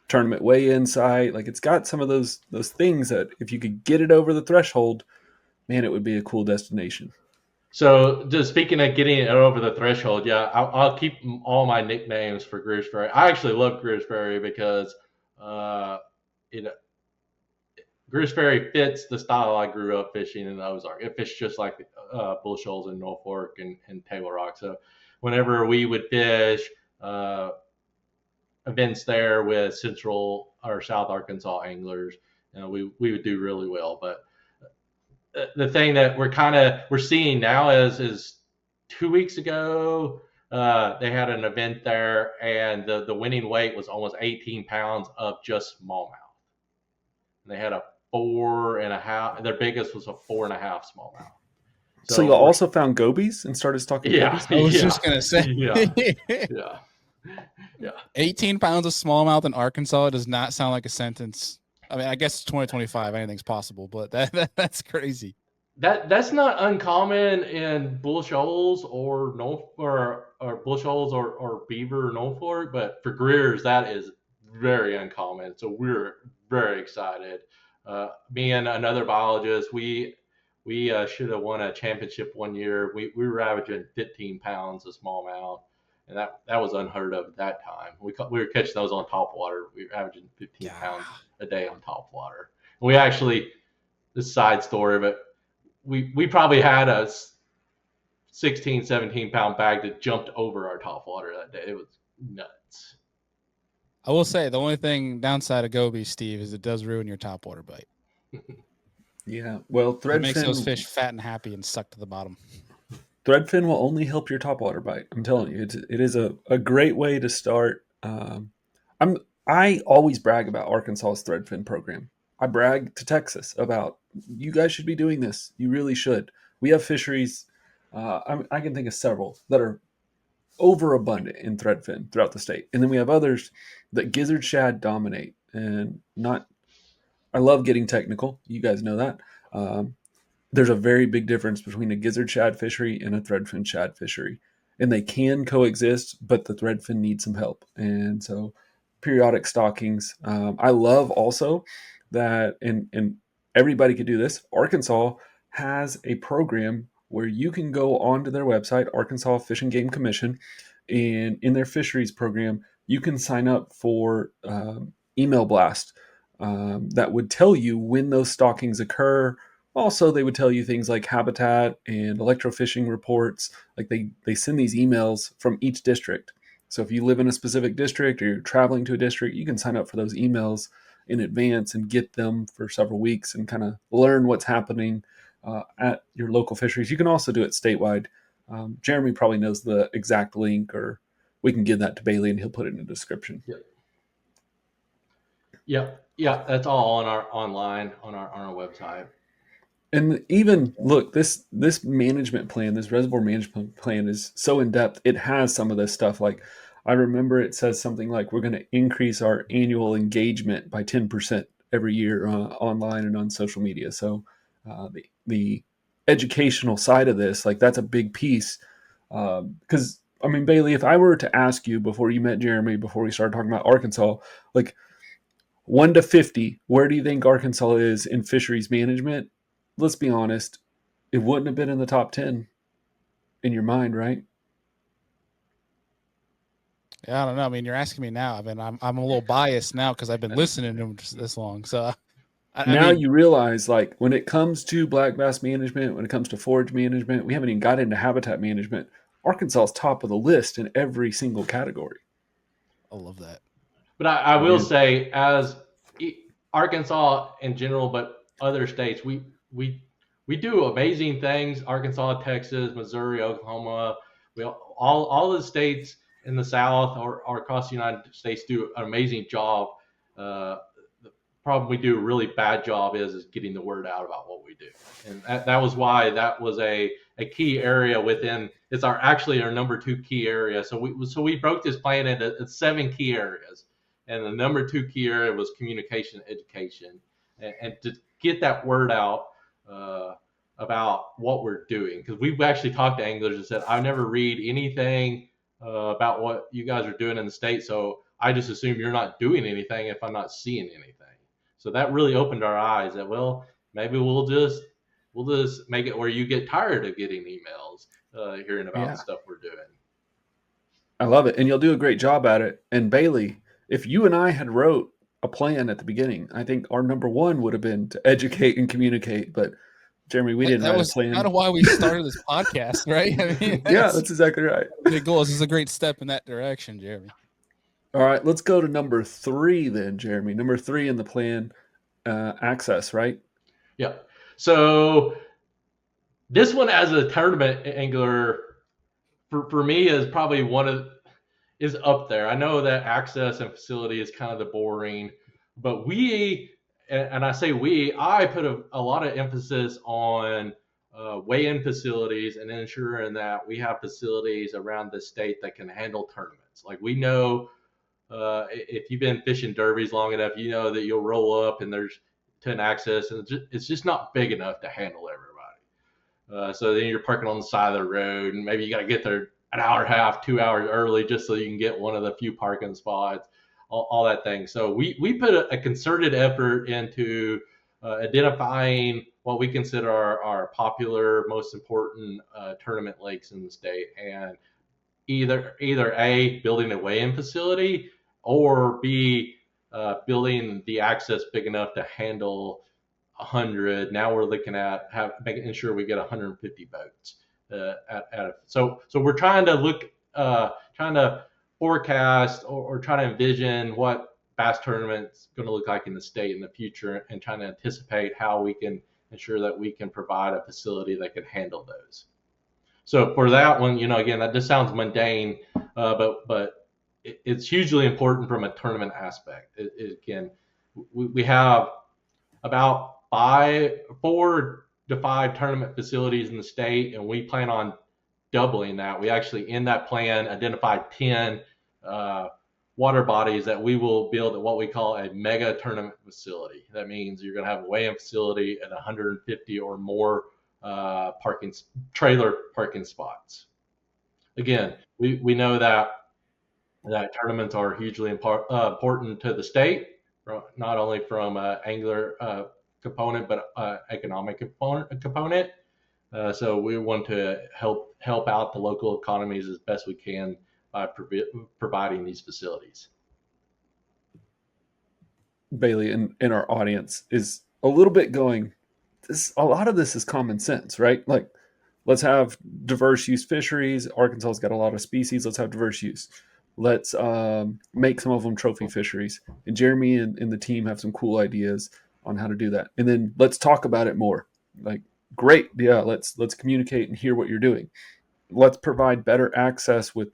tournament weigh-in site. Like, it's got some of those things that if you could get it over the threshold, man, it would be a cool destination. So, just speaking of getting it over the threshold, yeah, I'll keep all my nicknames for Gooseberry. I actually love Gooseberry because Gooseberry fits the style I grew up fishing in the Ozark. It fits just like Bull Shoals in Norfolk and Table Rock. So, whenever we would fish events there with Central or South Arkansas anglers, we would do really well. But the thing that we're seeing now is 2 weeks ago they had an event there, and the winning weight was almost 18 pounds of just smallmouth. They had a 4.5. Their biggest was a 4.5 smallmouth. So you also found gobies and started stocking gobies? I was just gonna say, yeah. 18 pounds of smallmouth in Arkansas does not sound like a sentence. I mean, I guess it's 2025, anything's possible, but that's crazy. That's not uncommon in Bull Shoals or Bull Shoals or Beaver or Norfolk, but for Greers that is very uncommon. So we're very excited. Me and another biologist, we should have won a championship one year. We were averaging 15 pounds of smallmouth, and that was unheard of at that time. We were catching those on top water. We were averaging 15 pounds a day on top water. And we actually, this side story, but we probably had a 16, 17 pound bag that jumped over our top water that day. It was nuts. I will say the only thing downside of goby, Steve, is it does ruin your top water bite. Yeah, well, Threadfin makes those fish fat and happy and suck to the bottom. Threadfin will only help your topwater bite. I'm telling you, it is a great way to start. I always brag about Arkansas's Threadfin program. I brag to Texas about, you guys should be doing this. You really should. We have fisheries. I can think of several that are overabundant in threadfin throughout the state, and then we have others that gizzard shad dominate. And I love getting technical. You guys know that. There's a very big difference between a gizzard shad fishery and a threadfin shad fishery, and they can coexist, but the threadfin needs some help. And so periodic stockings. I love also that, and everybody could do this. Arkansas has a program where you can go onto their website, Arkansas Fish and Game Commission, and in their fisheries program, you can sign up for email blast that would tell you when those stockings occur. Also, they would tell you things like habitat and electrofishing reports. Like they send these emails from each district. So if you live in a specific district or you're traveling to a district, you can sign up for those emails in advance and get them for several weeks and kind of learn what's happening at your local fisheries. You can also do it statewide. Jeremy probably knows the exact link, or we can give that to Bailey and he'll put it in the description. Yeah, that's all on our online on our website. And even look, this management plan, this reservoir management plan is so in depth. It has some of this stuff. Like I remember it says something like we're going to increase our annual engagement by 10% every year online and on social media. So the educational side of this, like that's a big piece. Because I mean, Bailey, if I were to ask you before you met Jeremy, before we started talking about Arkansas, like 1 to 50, where do you think Arkansas is in fisheries management? Let's be honest, it wouldn't have been in the top 10 in your mind, right? Yeah, I don't know. I mean, you're asking me now. I mean, I'm a little biased now because I've been listening to him just this long. So now you realize, like, when it comes to black bass management, when it comes to forage management, we haven't even got into habitat management. Arkansas is top of the list in every single category. I love that. But I will say, as Arkansas in general, but other states, we do amazing things. Arkansas, Texas, Missouri, Oklahoma, all the states in the South or across the United States do an amazing job. The problem we do a really bad job is getting the word out about what we do, and that was why that was a key area within. It's actually our number 2 key area. So we broke this plan into 7 key areas, and the number 2 key area was communication, education, and to get that word out about what we're doing. Because we've actually talked to anglers and said, I never read anything about what you guys are doing in the state, so I just assume you're not doing anything if I'm not seeing anything. So that really opened our eyes that, well, maybe we'll just make it where you get tired of getting emails hearing about stuff we're doing. I love it, and you'll do a great job at it. And Bailey, if you and I had wrote a plan at the beginning, I think our number 1 would have been to educate and communicate. But Jeremy, we didn't write a plan. That was kind of why we started this podcast, right? I mean, that's exactly right. Big goals. This is a great step in that direction, Jeremy. All right, let's go to number 3 then, Jeremy. Number 3 in the plan, access, right? Yeah. So this one, as a tournament angler, for me is probably is up there. I know that access and facility is kind of the boring, but we and I say I put a lot of emphasis on weigh-in facilities and ensuring that we have facilities around the state that can handle tournaments. Like we know, if you've been fishing derbies long enough, you know that you'll roll up and there's 10 access, and it's just not big enough to handle everybody. So then you're parking on the side of the road, and maybe you got to get there an hour and a half, 2 hours early just so you can get one of the few parking spots, all that thing. So we put a concerted effort into identifying what we consider our popular, most important tournament lakes in the state, and either A, building a weigh-in facility, or B, building the access big enough to handle 100. Now we're looking at making sure we get 150 boats. So we're trying to forecast or try to envision what bass tournaments going to look like in the state in the future, and trying to anticipate how we can ensure that we can provide a facility that can handle those. So for that one, again, that just sounds mundane, but it's hugely important from a tournament aspect. Again, we have about 4 to 5 tournament facilities in the state, and we plan on doubling that. We actually, in that plan, identified 10 water bodies that we will build at what we call a mega tournament facility. That means you're going to have a weigh-in facility and 150 or more trailer parking spots. Again, we know that tournaments are hugely important to the state, not only from an angler component, but economic component. So we want to help out the local economies as best we can by providing these facilities. Bailey and our audience is a little bit going, a lot of this is common sense, right? Like, let's have diverse use fisheries. Arkansas's got a lot of species. Let's have diverse use. Let's make some of them trophy fisheries. And Jeremy and the team have some cool ideas on how to do that. And then let's talk about it more. Like, great, yeah, let's communicate and hear what you're doing. Let's provide better access with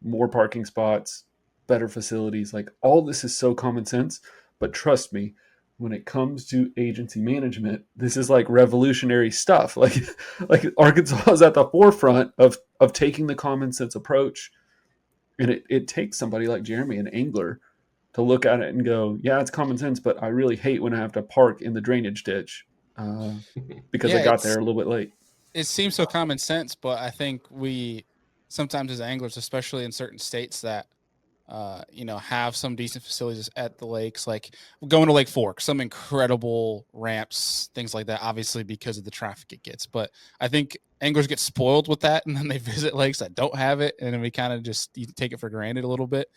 more parking spots, better facilities. Like, all this is so common sense, but trust me, when it comes to agency management, this is like revolutionary stuff. Like Arkansas is at the forefront of taking the common sense approach. And it takes somebody like Jeremy, an angler, to look at it and go, yeah, it's common sense, but I really hate when I have to park in the drainage ditch because I got there a little bit late. It seems so common sense, but I think we sometimes as anglers, especially in certain states that have some decent facilities at the lakes, like going to Lake Fork, some incredible ramps, things like that, obviously because of the traffic it gets. But I think anglers get spoiled with that, and then they visit lakes that don't have it, and then we kind of just take it for granted a little bit.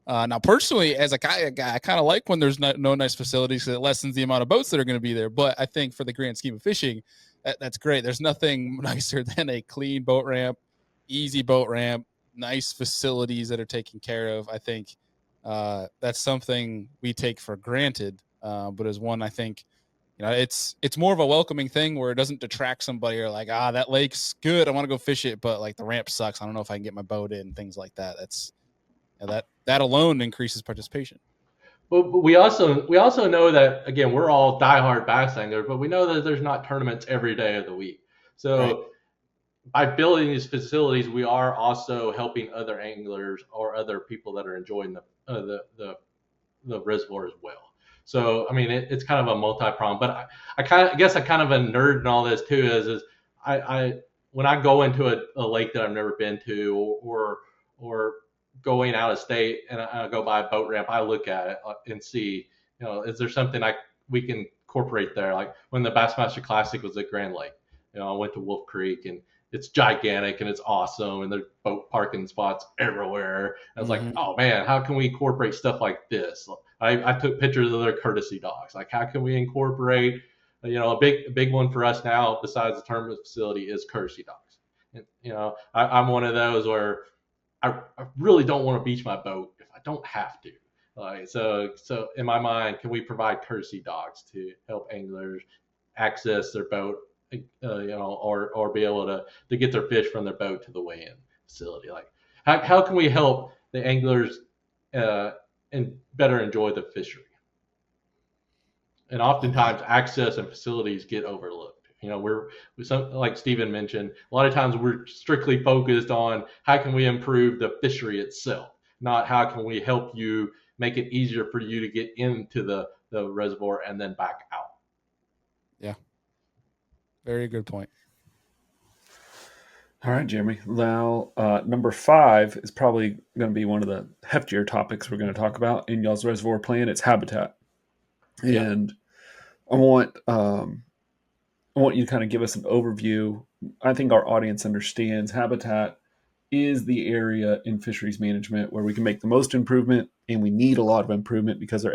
Now, personally, as a kayak guy, I kind of like when there's no nice facilities, because it lessens the amount of boats that are going to be there. But I think for the grand scheme of fishing, that's great. There's nothing nicer than a clean boat ramp, easy boat ramp, nice facilities that are taken care of. I think that's something we take for granted, but as one, I think it's more of a welcoming thing where it doesn't detract somebody, or like, that lake's good, I want to go fish it, but like the ramp sucks, I don't know if I can get my boat in, things like that. That's that alone increases participation. But we also know that, again, we're all diehard bass anglers, but we know that there's not tournaments every day of the week. So right. By building these facilities, we are also helping other anglers or other people that are enjoying the reservoir as well. So I mean, it's kind of a multi-pronged. But I guess I kind of a nerd in all this too. Is I when I go into a lake that I've never been to, or going out of state and I go by a boat ramp, I look at it and see, is there something we can incorporate there? Like when the Bassmaster Classic was at Grand Lake, I went to Wolf Creek, and it's gigantic and it's awesome, and there's boat parking spots everywhere. I was like, oh man, how can we incorporate stuff like this? I took pictures of their courtesy dogs. Like, how can we incorporate, a big one for us now besides the tournament facility is courtesy dogs. And, I'm one of those where I really don't want to beach my boat if I don't have to. So in my mind, can we provide courtesy dogs to help anglers access their boat, or be able to get their fish from their boat to the weigh-in facility? Like, how can we help the anglers and better enjoy the fishery? and oftentimes access and facilities get overlooked. We're like Stephen mentioned, a lot of times we're strictly focused on how can we improve the fishery itself, not how can we help you make it easier for you to get into the reservoir and then back out. Yeah. Very good point. All right, Jeremy. Now, number 5 is probably going to be one of the heftier topics we're going to talk about in y'all's reservoir plan. It's habitat, Yeah. and I want you to kind of give us an overview. I think our audience understands habitat is the area in fisheries management where we can make the most improvement, and we need a lot of improvement because our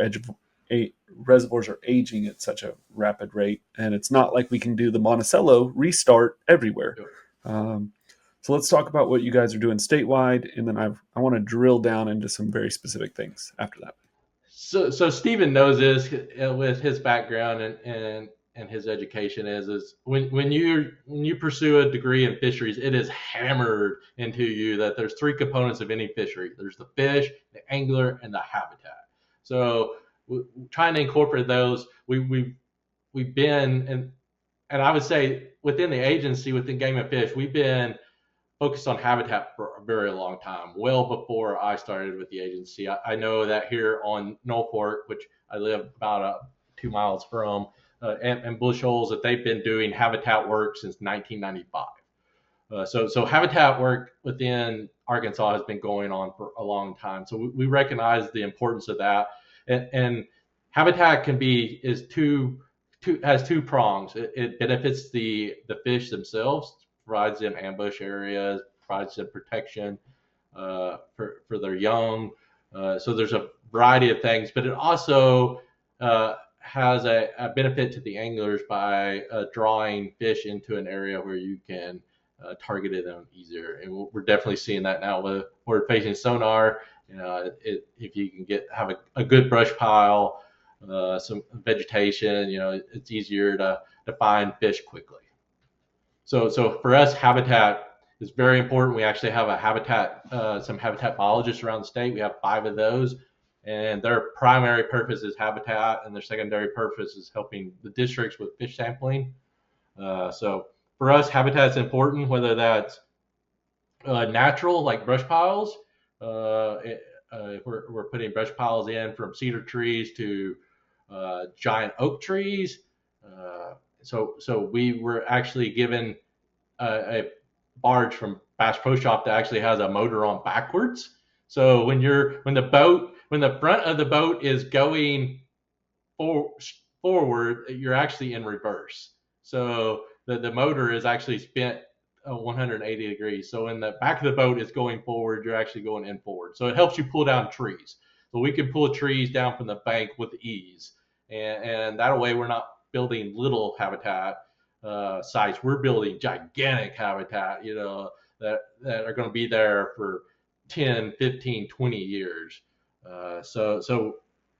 reservoirs are aging at such a rapid rate, and it's not like we can do the Monticello restart everywhere. So let's talk about what you guys are doing statewide, and then I want to drill down into some very specific things after that. So Stephen knows this with his background and his education is when you pursue a degree in fisheries, it is hammered into you that there's 3 components of any fishery. There's the fish, the angler, and the habitat. So trying to incorporate those, we've been and I would say within the agency, within Game and Fish, we've been focused on habitat for a very long time, well before I started with the agency. I know that here on Norfolk, which I live about 2 miles from, and Bush Holes, that they've been doing habitat work since 1995. So habitat work within Arkansas has been going on for a long time. So we recognize the importance of that, and habitat has 2 prongs. It benefits the fish themselves, provides them ambush areas, provides them protection for their young. So there's a variety of things, but it also has a benefit to the anglers by drawing fish into an area where you can target them easier. And we're definitely seeing that now with forward-facing sonar. If you can have a good brush pile, some vegetation, it's easier to find fish quickly. So for us, habitat is very important. We actually have some habitat biologists around the state. We have 5 of those, and their primary purpose is habitat, and their secondary purpose is helping the districts with fish sampling. So for us, habitat is important, whether that's natural, like brush piles. We're putting brush piles in from cedar trees to giant oak trees. So we were actually given a barge from Bass Pro Shop that actually has a motor on backwards. So when the front of the boat is going forward, you're actually in reverse. So the motor is actually spent 180 degrees. So when the back of the boat is going forward, you're actually going in forward. So it helps you pull down trees. So we can pull trees down from the bank with ease, and that way we're not building little habitat sites. We're building gigantic habitat, that are going to be there for 10, 15, 20 years. So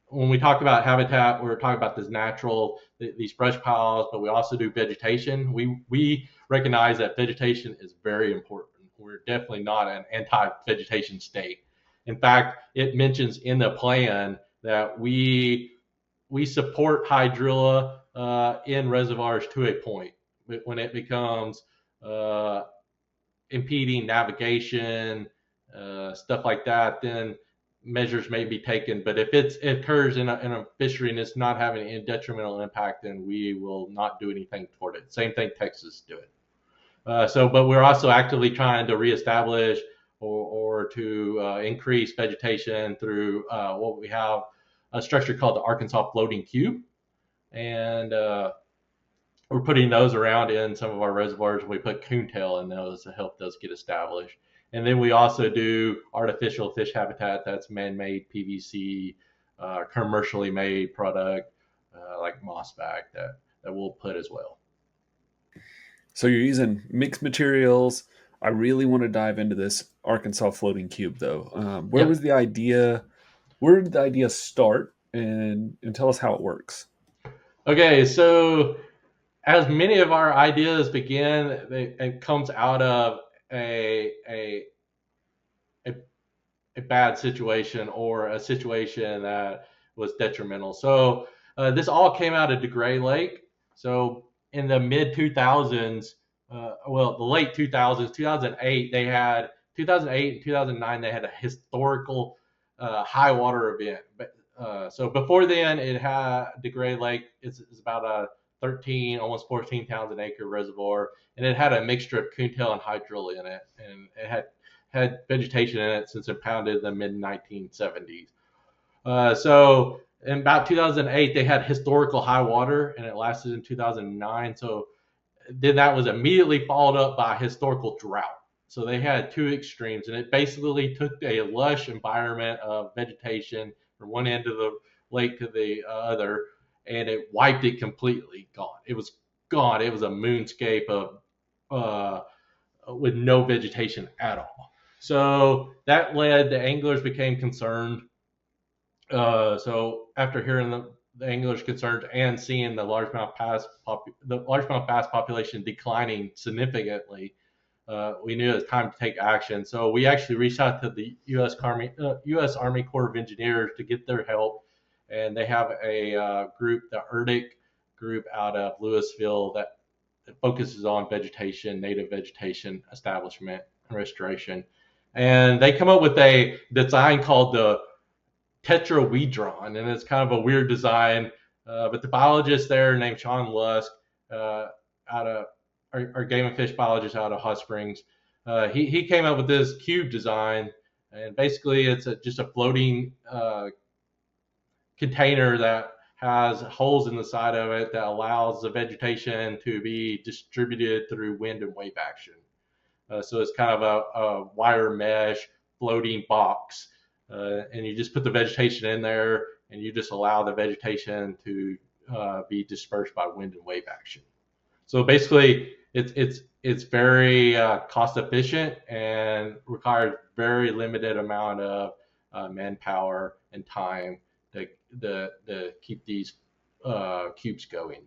when we talk about habitat, we're talking about these brush piles, but we also do vegetation. We recognize that vegetation is very important. We're definitely not an anti-vegetation state. In fact, it mentions in the plan that we support hydrilla in reservoirs to a point. When it becomes impeding navigation, stuff like that, then measures may be taken. But if it occurs in a fishery and it's not having any detrimental impact, then we will not do anything toward it. Same thing Texas do it. But we're also actively trying to reestablish or to increase vegetation through what we have a structure called the Arkansas Floating Cube, and we're putting those around in some of our reservoirs. We put coontail in those to help those get established. And then we also do artificial fish habitat that's man-made PVC, commercially made product like mossback that we'll put as well. So you're using mixed materials. I really want to dive into this Arkansas Floating Cube, though. Where was the idea? Where did the idea start? And tell us how it works. Okay, so as many of our ideas begin, it comes out of a bad situation or a situation that was detrimental. So This all came out of DeGray Lake. So in the mid 2000s, the late 2000s, 2008, they had 2008 and 2009, they had a historical high water event. But so before then, it had DeGray Lake. It's about a 13, almost 14,000 acre reservoir, and it had a mixture of coontail and hydrilla in it, and it had vegetation in it since it founded in the mid 1970s. So in about 2008, they had historical high water, and it lasted in 2009. So then that was immediately followed up by historical drought. So they had two extremes, and it basically took a lush environment of vegetation from one end of the lake to the other, and it wiped it completely. Gone. It was gone. It was a moonscape of with no vegetation at all. So that led the anglers became concerned. So after hearing the anglers' concerns and seeing the largemouth bass population declining significantly, we knew it was time to take action. So we actually reached out to the U.S. Army Corps of Engineers to get their help, and they have a group, the ERDIC group out of Louisville, that focuses on vegetation, native vegetation establishment and restoration. And they come up with a design called the tetrahedron, and it's kind of a weird design. But the biologist there named Sean Lusk, out of our game and fish biologist out of Hot Springs, he came up with this cube design, and basically it's just a floating container that has holes in the side of it that allows the vegetation to be distributed through wind and wave action. So it's kind of a wire mesh floating box. And you just put the vegetation in there, and you just allow the vegetation to be dispersed by wind and wave action. So basically, it's very cost efficient and requires very limited amount of manpower and time to keep these cubes going.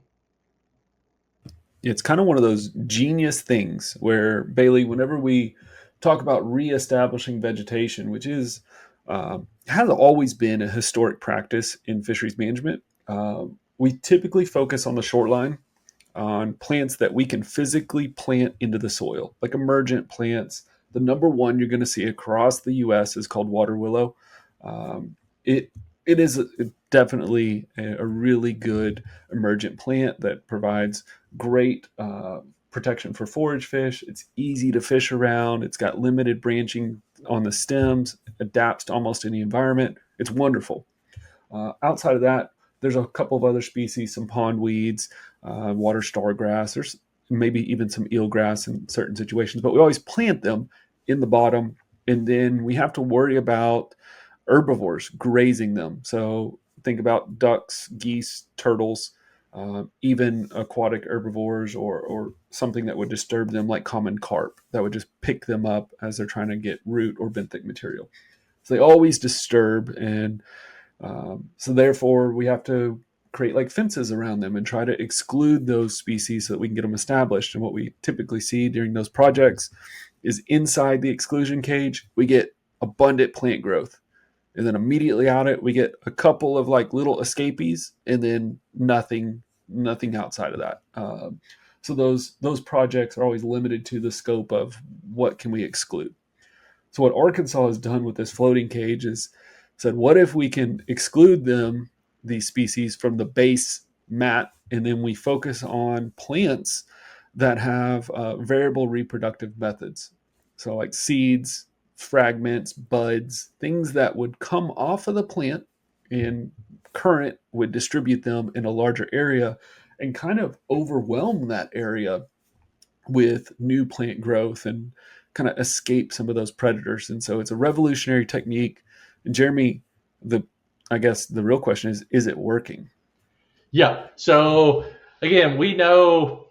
It's kind of one of those genius things where, Bailey, whenever we talk about reestablishing vegetation, which is has always been a historic practice in fisheries management, we typically focus on the shoreline, on plants that we can physically plant into the soil, like emergent plants. The number one you're going to see across the U.S. is called water willow. It is definitely a really good emergent plant that provides great protection for forage fish. It's easy to fish around. It's got limited branching on the stems, adapts to almost any environment. It's wonderful. Outside of that, there's a couple of other species, some pond weeds, water stargrass. There's maybe even some eelgrass in certain situations, but we always plant them in the bottom, and then we have to worry about herbivores grazing them. So think about ducks, geese, turtles, even aquatic herbivores or something that would disturb them, like common carp, that would just pick them up as they're trying to get root or benthic material. So they always disturb, and so therefore we have to create like fences around them and try to exclude those species so that we can get them established. And what we typically see during those projects is inside the exclusion cage, we get abundant plant growth. And then immediately out it, we get a couple of like little escapees, and then nothing outside of that. So those projects are always limited to the scope of what can we exclude. So what Arkansas has done with this floating cage is said, what if we can exclude these species from the base mat, and then we focus on plants that have variable reproductive methods. So like seeds, fragments, buds, things that would come off of the plant, and current would distribute them in a larger area and kind of overwhelm that area with new plant growth and kind of escape some of those predators. And so it's a revolutionary technique. And Jeremy, I guess the real question is it working? Yeah. So again, we know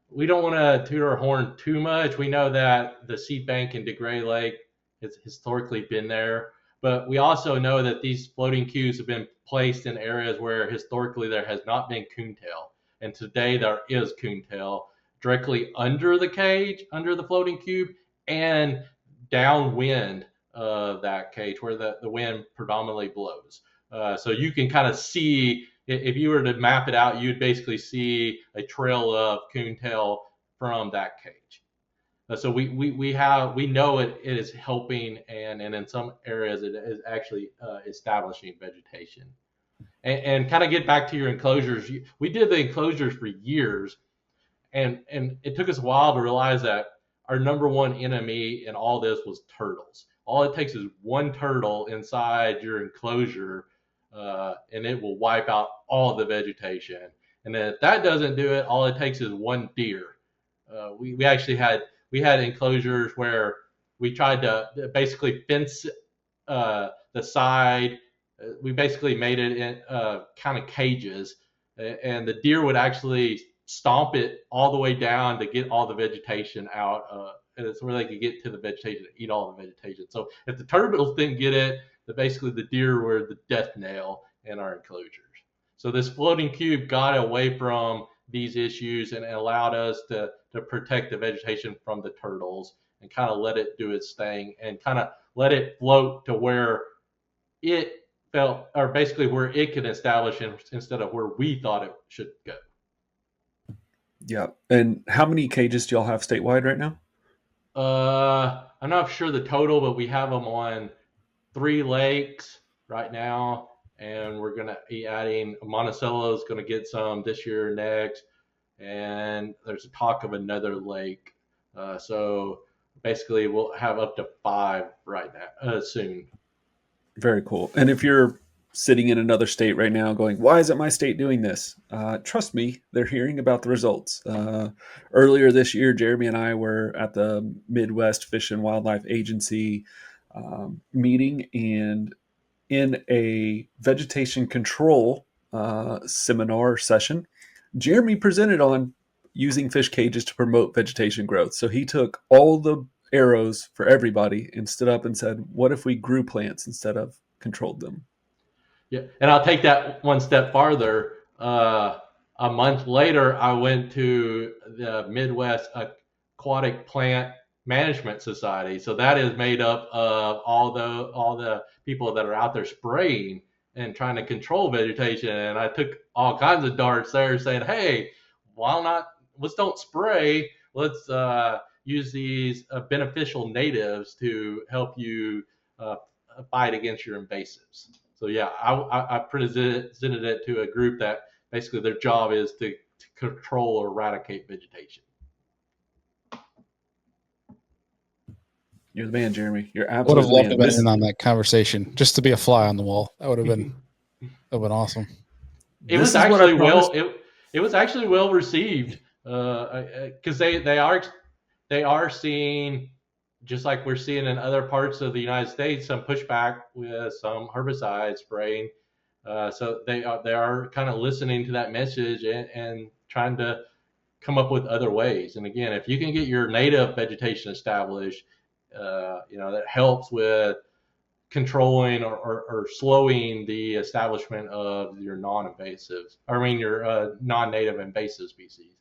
we don't want to toot our horn too much. We know that the seed bank in DeGray Lake has historically been there, but we also know that these floating cubes have been placed in areas where historically there has not been coontail, and today there is coontail directly under the cage, under the floating cube, and downwind of that cage where the wind predominantly blows. So you can kind of see if you were to map it out, you'd basically see a trail of coontail from that cage. So we know it is helping, and in some areas it is actually establishing vegetation. And kind of get back to your enclosures. We did the enclosures for years, and it took us a while to realize that our number one enemy in all this was turtles. All it takes is one turtle inside your enclosure, and it will wipe out all the vegetation. And then if that doesn't do it, all it takes is one deer. We actually had enclosures where we tried to basically fence the side. We basically made it in kind of cages, and the deer would actually stomp it all the way down to get all the vegetation out. And it's where they could get to the vegetation to eat all the vegetation. So if the turtles didn't get it, basically the deer were the death nail in our enclosures. So this floating cube got away from these issues and allowed us to protect the vegetation from the turtles and kind of let it do its thing and kind of let it float to where it felt, or basically where it could establish instead of where we thought it should go. Yeah. And how many cages do y'all have statewide right now? I'm not sure the total, but we have them on 3 lakes right now, and we're going to be adding Monticello is going to get some this year or next, and there's a talk of another lake. So basically, we'll have up to 5 right now soon. Very cool. And if you're sitting in another state right now going, why isn't my state doing this? Trust me, they're hearing about the results. Earlier this year, Jeremy and I were at the Midwest Fish and Wildlife Agency meeting, and in a vegetation control seminar session, Jeremy presented on using fish cages to promote vegetation growth. So he took all the arrows for everybody and stood up and said, what if we grew plants instead of controlled them? Yeah, and I'll take that one step farther. A month later, I went to the Midwest Aquatic Plant Management Society. So that is made up of all the people that are out there spraying and trying to control vegetation. And I took all kinds of darts there, saying, "Hey, let's don't spray. Let's use these beneficial natives to help you fight against your invasives." So yeah, I presented it to a group that basically their job is to control or eradicate vegetation. You're the man, Jeremy. You're Would have absolutely loved the to man. have been in on that conversation just to be a fly on the wall. That would have been awesome. It was actually it was actually well received because they are seeing, just like we're seeing in other parts of the United States, some pushback with some herbicide spraying. So they are kind of listening to that message and trying to come up with other ways. And again, if you can get your native vegetation established, that helps with controlling or slowing the establishment of your your non-native invasive species.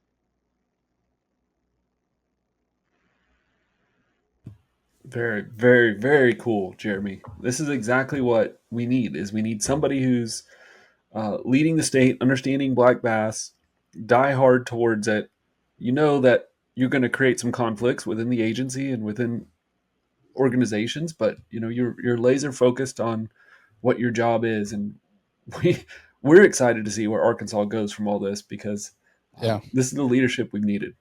Very, very, very cool, Jeremy. This is exactly what we need. We need somebody who's leading the state, understanding black bass, die hard towards it. You know that you're going to create some conflicts within the agency and within organizations, but you're laser focused on what your job is, and we're excited to see where Arkansas goes from all this, because this is the leadership we've needed.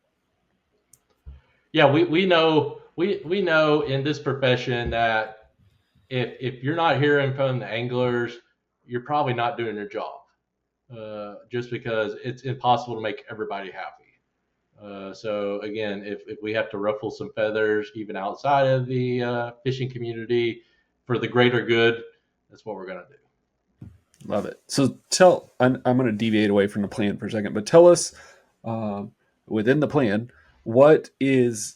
Yeah, we know in this profession that if you're not hearing from the anglers, you're probably not doing your job. Just because it's impossible to make everybody happy. So again, if we have to ruffle some feathers, even outside of the fishing community, for the greater good, that's what we're going to do. Love it. So I'm going to deviate away from the plan for a second, but tell us within the plan, what is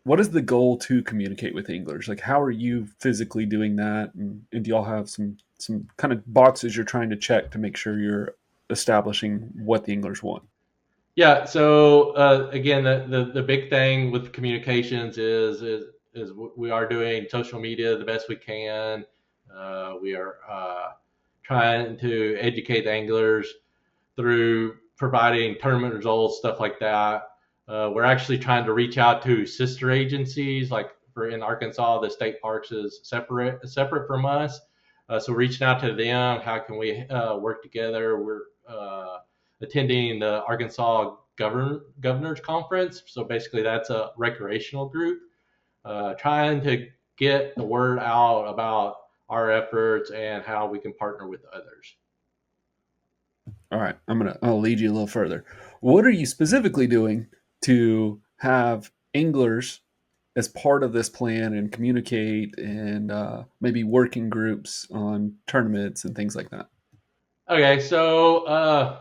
the goal to communicate with anglers? Like, how are you physically doing that? And do y'all have some kind of boxes you're trying to check to make sure you're establishing what the anglers want? Yeah. So again, the big thing with communications is we are doing social media the best we can. We are trying to educate the anglers through providing tournament results, stuff like that. We're actually trying to reach out to sister agencies, like in Arkansas, the state parks is separate from us. So reaching out to them, how can we work together? We're attending the Arkansas Governors Conference. So basically, that's a recreational group trying to get the word out about our efforts and how we can partner with others. All right, I'll lead you a little further. What are you specifically doing to have anglers as part of this plan and communicate and maybe working groups on tournaments and things like that? Okay, so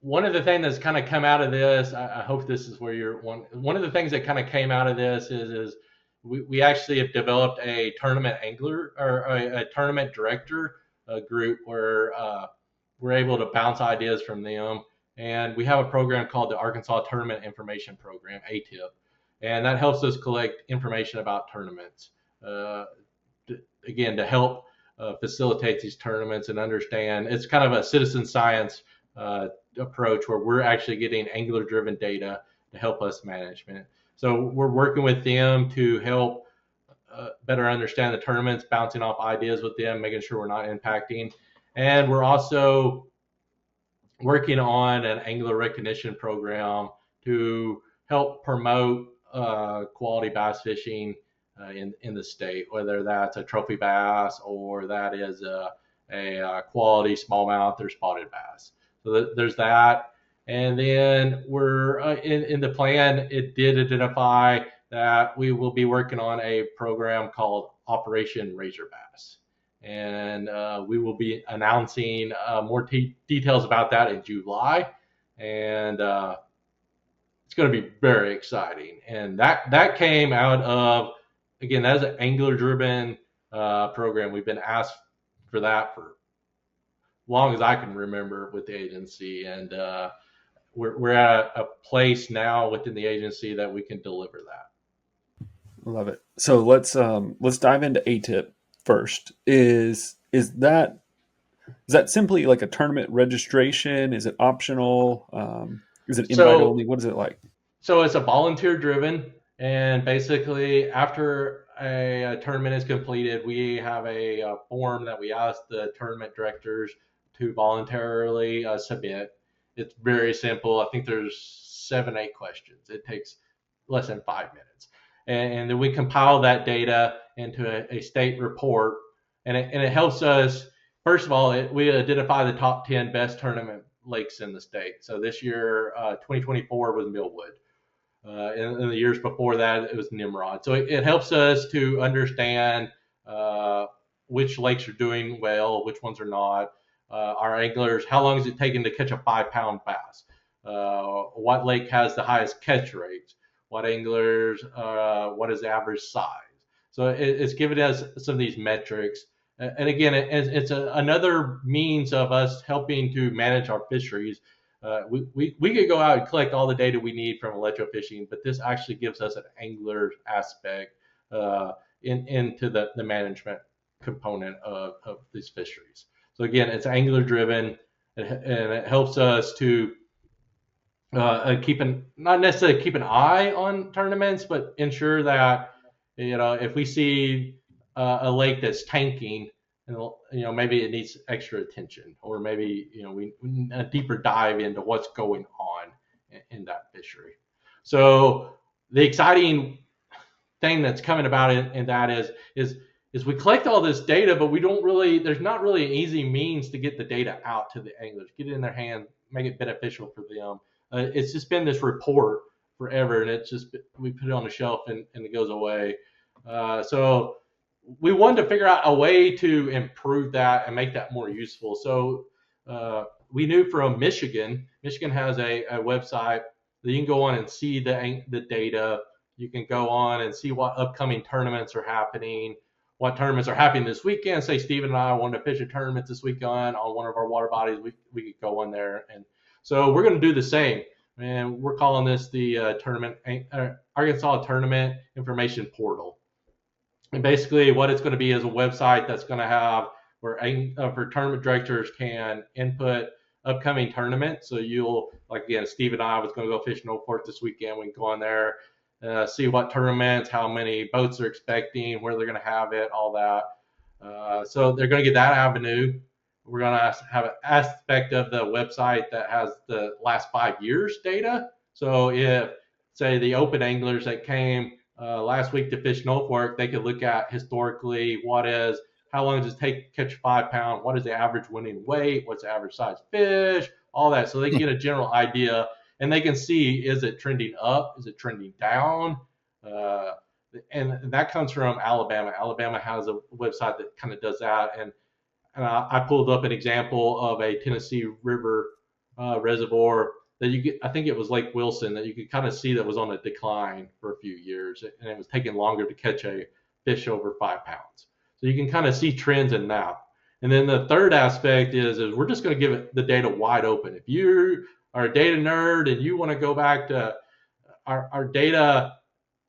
one of the things that's kind of come out of this, I hope this is where you're one of the things that kind of came out of this is we actually have developed a tournament angler or a tournament director group where we're able to bounce ideas from them. And we have a program called the Arkansas Tournament Information Program, ATIP, and that helps us collect information about tournaments. Again, to help facilitate these tournaments and understand, it's kind of a citizen science approach where we're actually getting angler-driven data to help us management. So we're working with them to help better understand the tournaments, bouncing off ideas with them, making sure we're not impacting. And we're also working on an angler recognition program to help promote quality bass fishing in the state, whether that's a trophy bass or that is a quality smallmouth or spotted bass. So there's that. And then we're in the plan, it did identify that we will be working on a program called Operation Razor Bass. And we will be announcing more details about that in July. And it's going to be very exciting. And that came out of, again, that is an angler-driven program. We've been asked for that for long as I can remember with the agency. And we're at a place now within the agency that we can deliver that. Love it. So let's dive into ATIP first. Is that simply like a tournament registration? Is it optional? Is it invite only? What is it like? So it's a volunteer driven, and basically after a tournament is completed, we have a form that we ask the tournament directors to voluntarily submit. It's very simple. I think there's 7-8 questions. It takes less than 5 minutes. And then we compile that data into a state report, and it helps us. First of all, we identify the top 10 best tournament lakes in the state. So this year, 2024 was Millwood. In the years before that, it was Nimrod. So it helps us to understand which lakes are doing well, which ones are not. Our anglers, how long is it taking to catch a 5-pound bass? What lake has the highest catch rates? What anglers, what is the average size? So it's giving us some of these metrics. And again, it's another means of us helping to manage our fisheries. We could go out and collect all the data we need from electrofishing, but this actually gives us an angler aspect into the management component of these fisheries. So again, it's angler driven, and it helps us to not necessarily keep an eye on tournaments, but ensure that, if we see a lake that's tanking, and maybe it needs extra attention, or maybe we need a deeper dive into what's going on in that fishery. So the exciting thing that's coming about in that is we collect all this data, but there's not really an easy means to get the data out to the anglers, get it in their hand, make it beneficial for them. It's just been this report forever, and we put it on the shelf and it goes away. So we wanted to figure out a way to improve that and make that more useful. So we knew from Michigan has a website that you can go on and see the data. You can go on and see what upcoming tournaments are happening, what tournaments are happening this weekend. Say Steven and I wanted to fish a tournament this weekend on one of our water bodies, we could go on there. And so we're going to do the same. And we're calling this the Arkansas Tournament Information Portal. And basically what it's going to be is a website that's going to have where tournament directors can input upcoming tournaments. So you'll, like, again, Steve and I was going to go fish North Fork this weekend. We can go on there, see what tournaments, how many boats they're expecting, where they're going to have it, all that. So they're going to get that avenue. We're going to have an aspect of the website that has the last 5 years data. So if, say, the open anglers that came last week to fish North Fork, they could look at historically how long does it take to catch a 5 pound? What is the average winning weight? What's the average size fish? All that. So they can get a general idea, and they can see, is it trending up? Is it trending down? And that comes from Alabama. Alabama has a website that kind of does that. And I pulled up an example of a Tennessee River reservoir that you get, I think it was Lake Wilson, that you could kind of see that was on a decline for a few years, and it was taking longer to catch a fish over 5 pounds. So you can kind of see trends in that. And then the third aspect is we're just going to give it the data wide open. If you are a data nerd and you want to go back to our data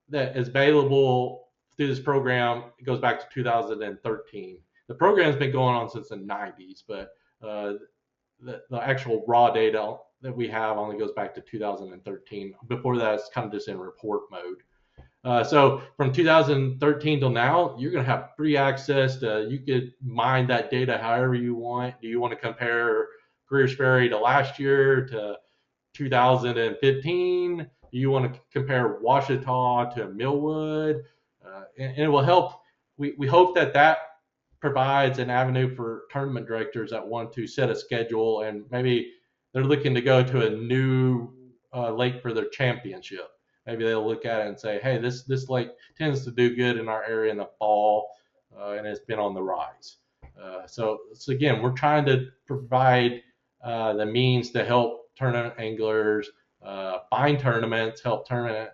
that is available through this program, it goes back to 2013. The program's been going on since the 90s, but the actual raw data that we have only goes back to 2013. Before that, it's kind of just in report mode. So from 2013 till now, you're going to have free access to, you could mine that data however you want. Do you want to compare Greer's Ferry to last year to 2015? Do you want to compare Washita to Millwood? And it will help. We hope that provides an avenue for tournament directors that want to set a schedule, and maybe they're looking to go to a new lake for their championship. Maybe they'll look at it and say, hey, this lake tends to do good in our area in the fall, and it's been on the rise. So again, we're trying to provide the means to help tournament anglers find tournaments, help tournament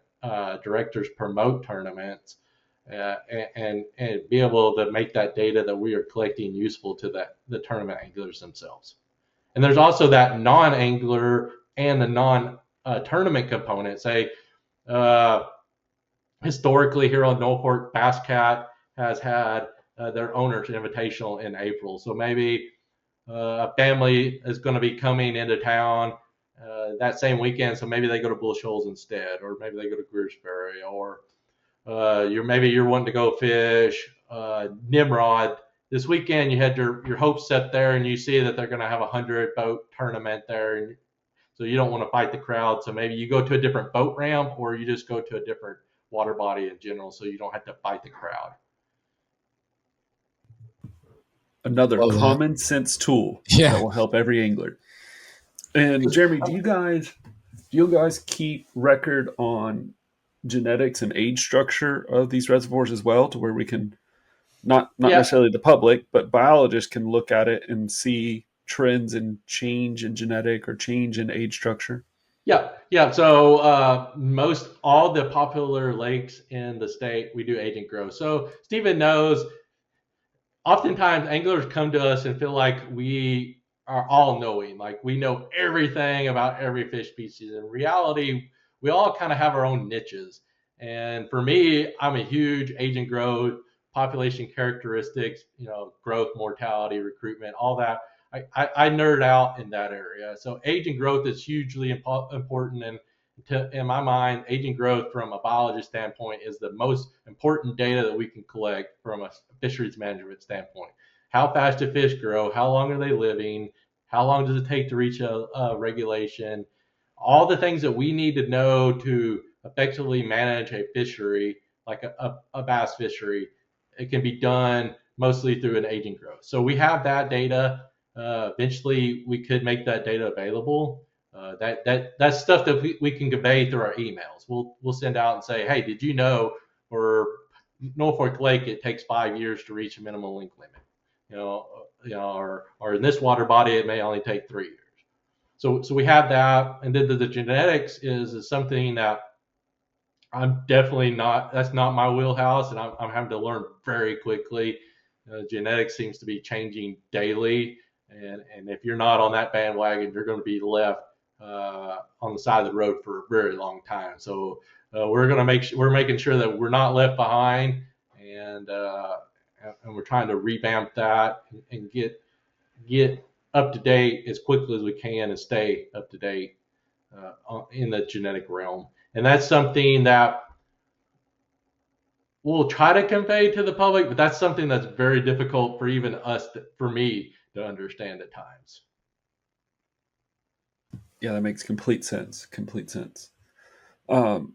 directors promote tournaments, and be able to make that data that we are collecting useful to the tournament anglers themselves. And there's also that non-angler and the non-tournament component. Say, historically here on North Fork, Bass Cat has had their owner's invitational in April. So maybe a family is going to be coming into town that same weekend, so maybe they go to Bull Shoals instead, or maybe they go to Greer's Ferry, or you're wanting to go fish Nimrod this weekend. You had your hopes set there, and you see that they're going to have a 100-boat tournament there, and so you don't want to fight the crowd. So maybe you go to a different boat ramp, or you just go to a different water body in general, so you don't have to fight the crowd. Another common sense tool that will help every angler. And Jeremy, do you guys keep record on genetics and age structure of these reservoirs as well, to where we can not necessarily the public, but biologists can look at it and see trends and change in genetic or change in age structure? Yeah. So most all the popular lakes in the state, we do age and growth. So Stephen knows, oftentimes anglers come to us and feel like we are all knowing, like we know everything about every fish species. In reality, we all kind of have our own niches. And for me, I'm a huge age and growth, population characteristics, growth, mortality, recruitment, all that. I nerd out in that area. So age and growth is hugely important. And in my mind, age and growth from a biologist standpoint is the most important data that we can collect from a fisheries management standpoint. How fast do fish grow? How long are they living? How long does it take to reach a regulation? All the things that we need to know to effectively manage a fishery, like a bass fishery, it can be done mostly through an age and growth. So we have that data. Eventually, we could make that data available. That's stuff that we can convey through our emails. We'll send out and say, hey, did you know for Norfolk Lake it takes 5 years to reach a minimum link limit? Or in this water body it may only take 3 years. So we have that, and then the genetics is something that I'm definitely not. That's not my wheelhouse, and I'm having to learn very quickly. Genetics seems to be changing daily. And if you're not on that bandwagon, you're going to be left on the side of the road for a very long time. So we're making sure that we're not left behind, and we're trying to revamp that and get up to date as quickly as we can and stay up to date in the genetic realm. And that's something that we'll try to convey to the public, but that's something that's very difficult for even us, for me, to understand at times. Yeah, that makes complete sense. Complete sense. Um,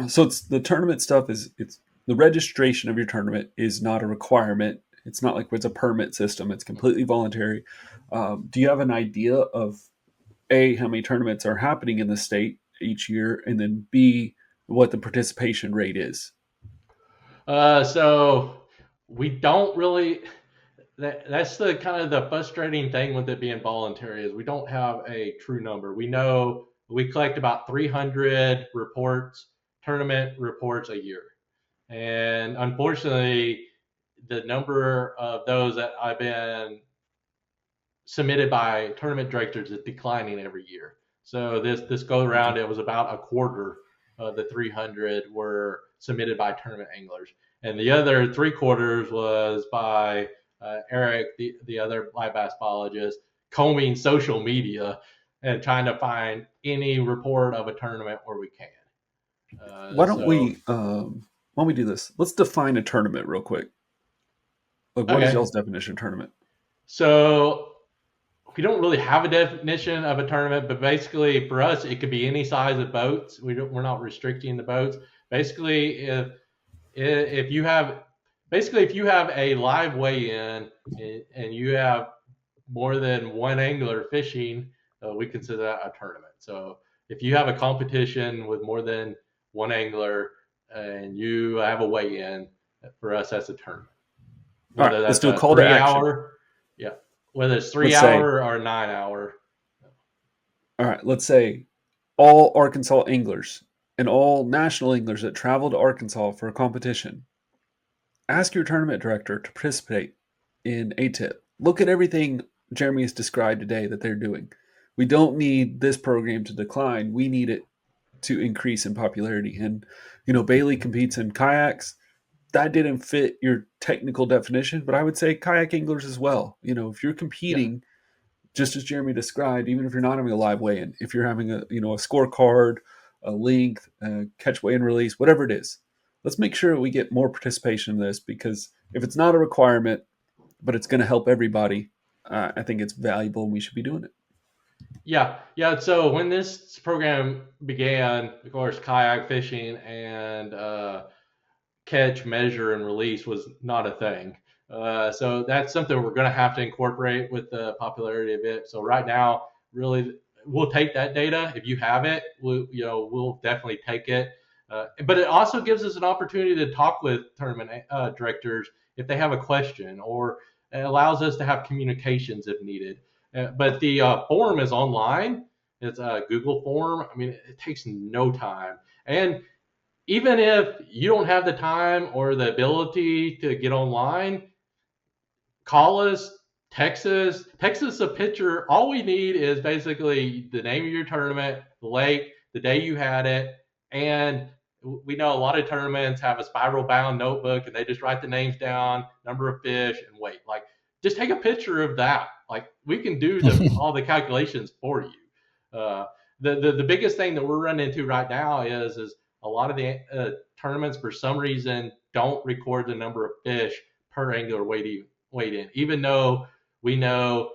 so it's the tournament stuff it's the registration of your tournament is not a requirement. It's not like it's a permit system. It's completely voluntary. Do you have an idea of A, how many tournaments are happening in the state each year, and then B, what the participation rate is? So we don't really. That's the kind of the frustrating thing with it being voluntary is we don't have a true number. We know we collect about 300 reports, tournament reports a year, and unfortunately, the number of those that I've been submitted by tournament directors is declining every year. So this go around, Okay. it was about a quarter of the 300 were submitted by tournament anglers, and the other three quarters was by Eric, the other live bass biologist, combing social media and trying to find any report of a tournament where we can. Why don't So we do this? Let's define a tournament real quick. Like, what is okay, y'all's definition of tournament? so we don't really have a definition of a tournament, but basically for us, it could be any size of boats. We're not restricting the boats. Basically, if you have if you have a live weigh-in and you have more than one angler fishing, we consider that a tournament. So if you have a competition with more than one angler and you have a weigh-in, for us that's a tournament. All right, Whether let's that's do a a call to three action. hour, yeah, whether it's three Let's say, hour or 9 hour. all right, let's say all Arkansas anglers and all national anglers that travel to Arkansas for a competition, ask your tournament director to participate in ATIP. Look at everything Jeremy has described today that they're doing. We don't need this program to decline. We need it to increase in popularity. And, Bailey competes in kayaks. That didn't fit your technical definition, but I would say kayak anglers as well. If you're Yeah, competing, just as Jeremy described, even if you're not having a live weigh-in, if you're having a scorecard, a length, a catch, weigh, and release, whatever it is, let's make sure we get more participation in this because if it's not a requirement, but it's going to help everybody, I think it's valuable and we should be doing it. yeah. So when this program began, of course, kayak fishing and catch, measure, and release was not a thing. So that's something we're going to have to incorporate with the popularity of it. So right now, really, we'll take that data if you have it. We'll definitely take it. But it also gives us an opportunity to talk with tournament directors if they have a question, or it allows us to have communications if needed. But the form is online. It's a Google form. I mean, it takes no time. And even if you don't have the time or the ability to get online, call us, text us a picture. All we need is basically the name of your tournament, the lake, the day you had it, and we know a lot of tournaments have a spiral bound notebook and they just write the names down, number of fish, and weight. Like, just take a picture of that. Like, we can do all the calculations for you. The biggest thing that we're running into right now is a lot of the tournaments for some reason don't record the number of fish per angler weighed in, even though we know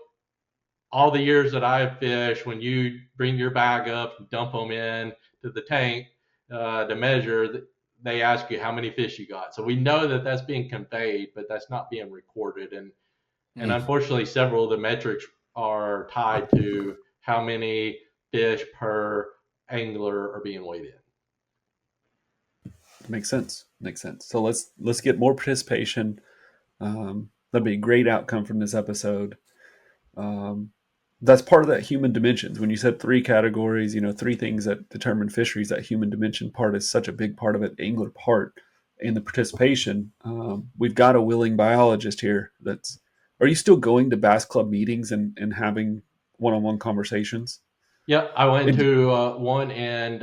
all the years that I've fished, when you bring your bag up and dump them in to the tank to measure, they ask you how many fish you got. So we know that that's being conveyed, but that's not being recorded. And Mm. unfortunately, several of the metrics are tied to how many fish per angler are being weighed in. Makes sense. Makes sense. So let's get more participation. That'd be a great outcome from this episode. Um, that's part of that human dimensions. When you said three categories, three things that determine fisheries, that human dimension part is such a big part of it, the angler part in the participation. We've got a willing biologist here. Are you still going to Bass Club meetings and having one-on-one conversations? Yeah, I went And to one in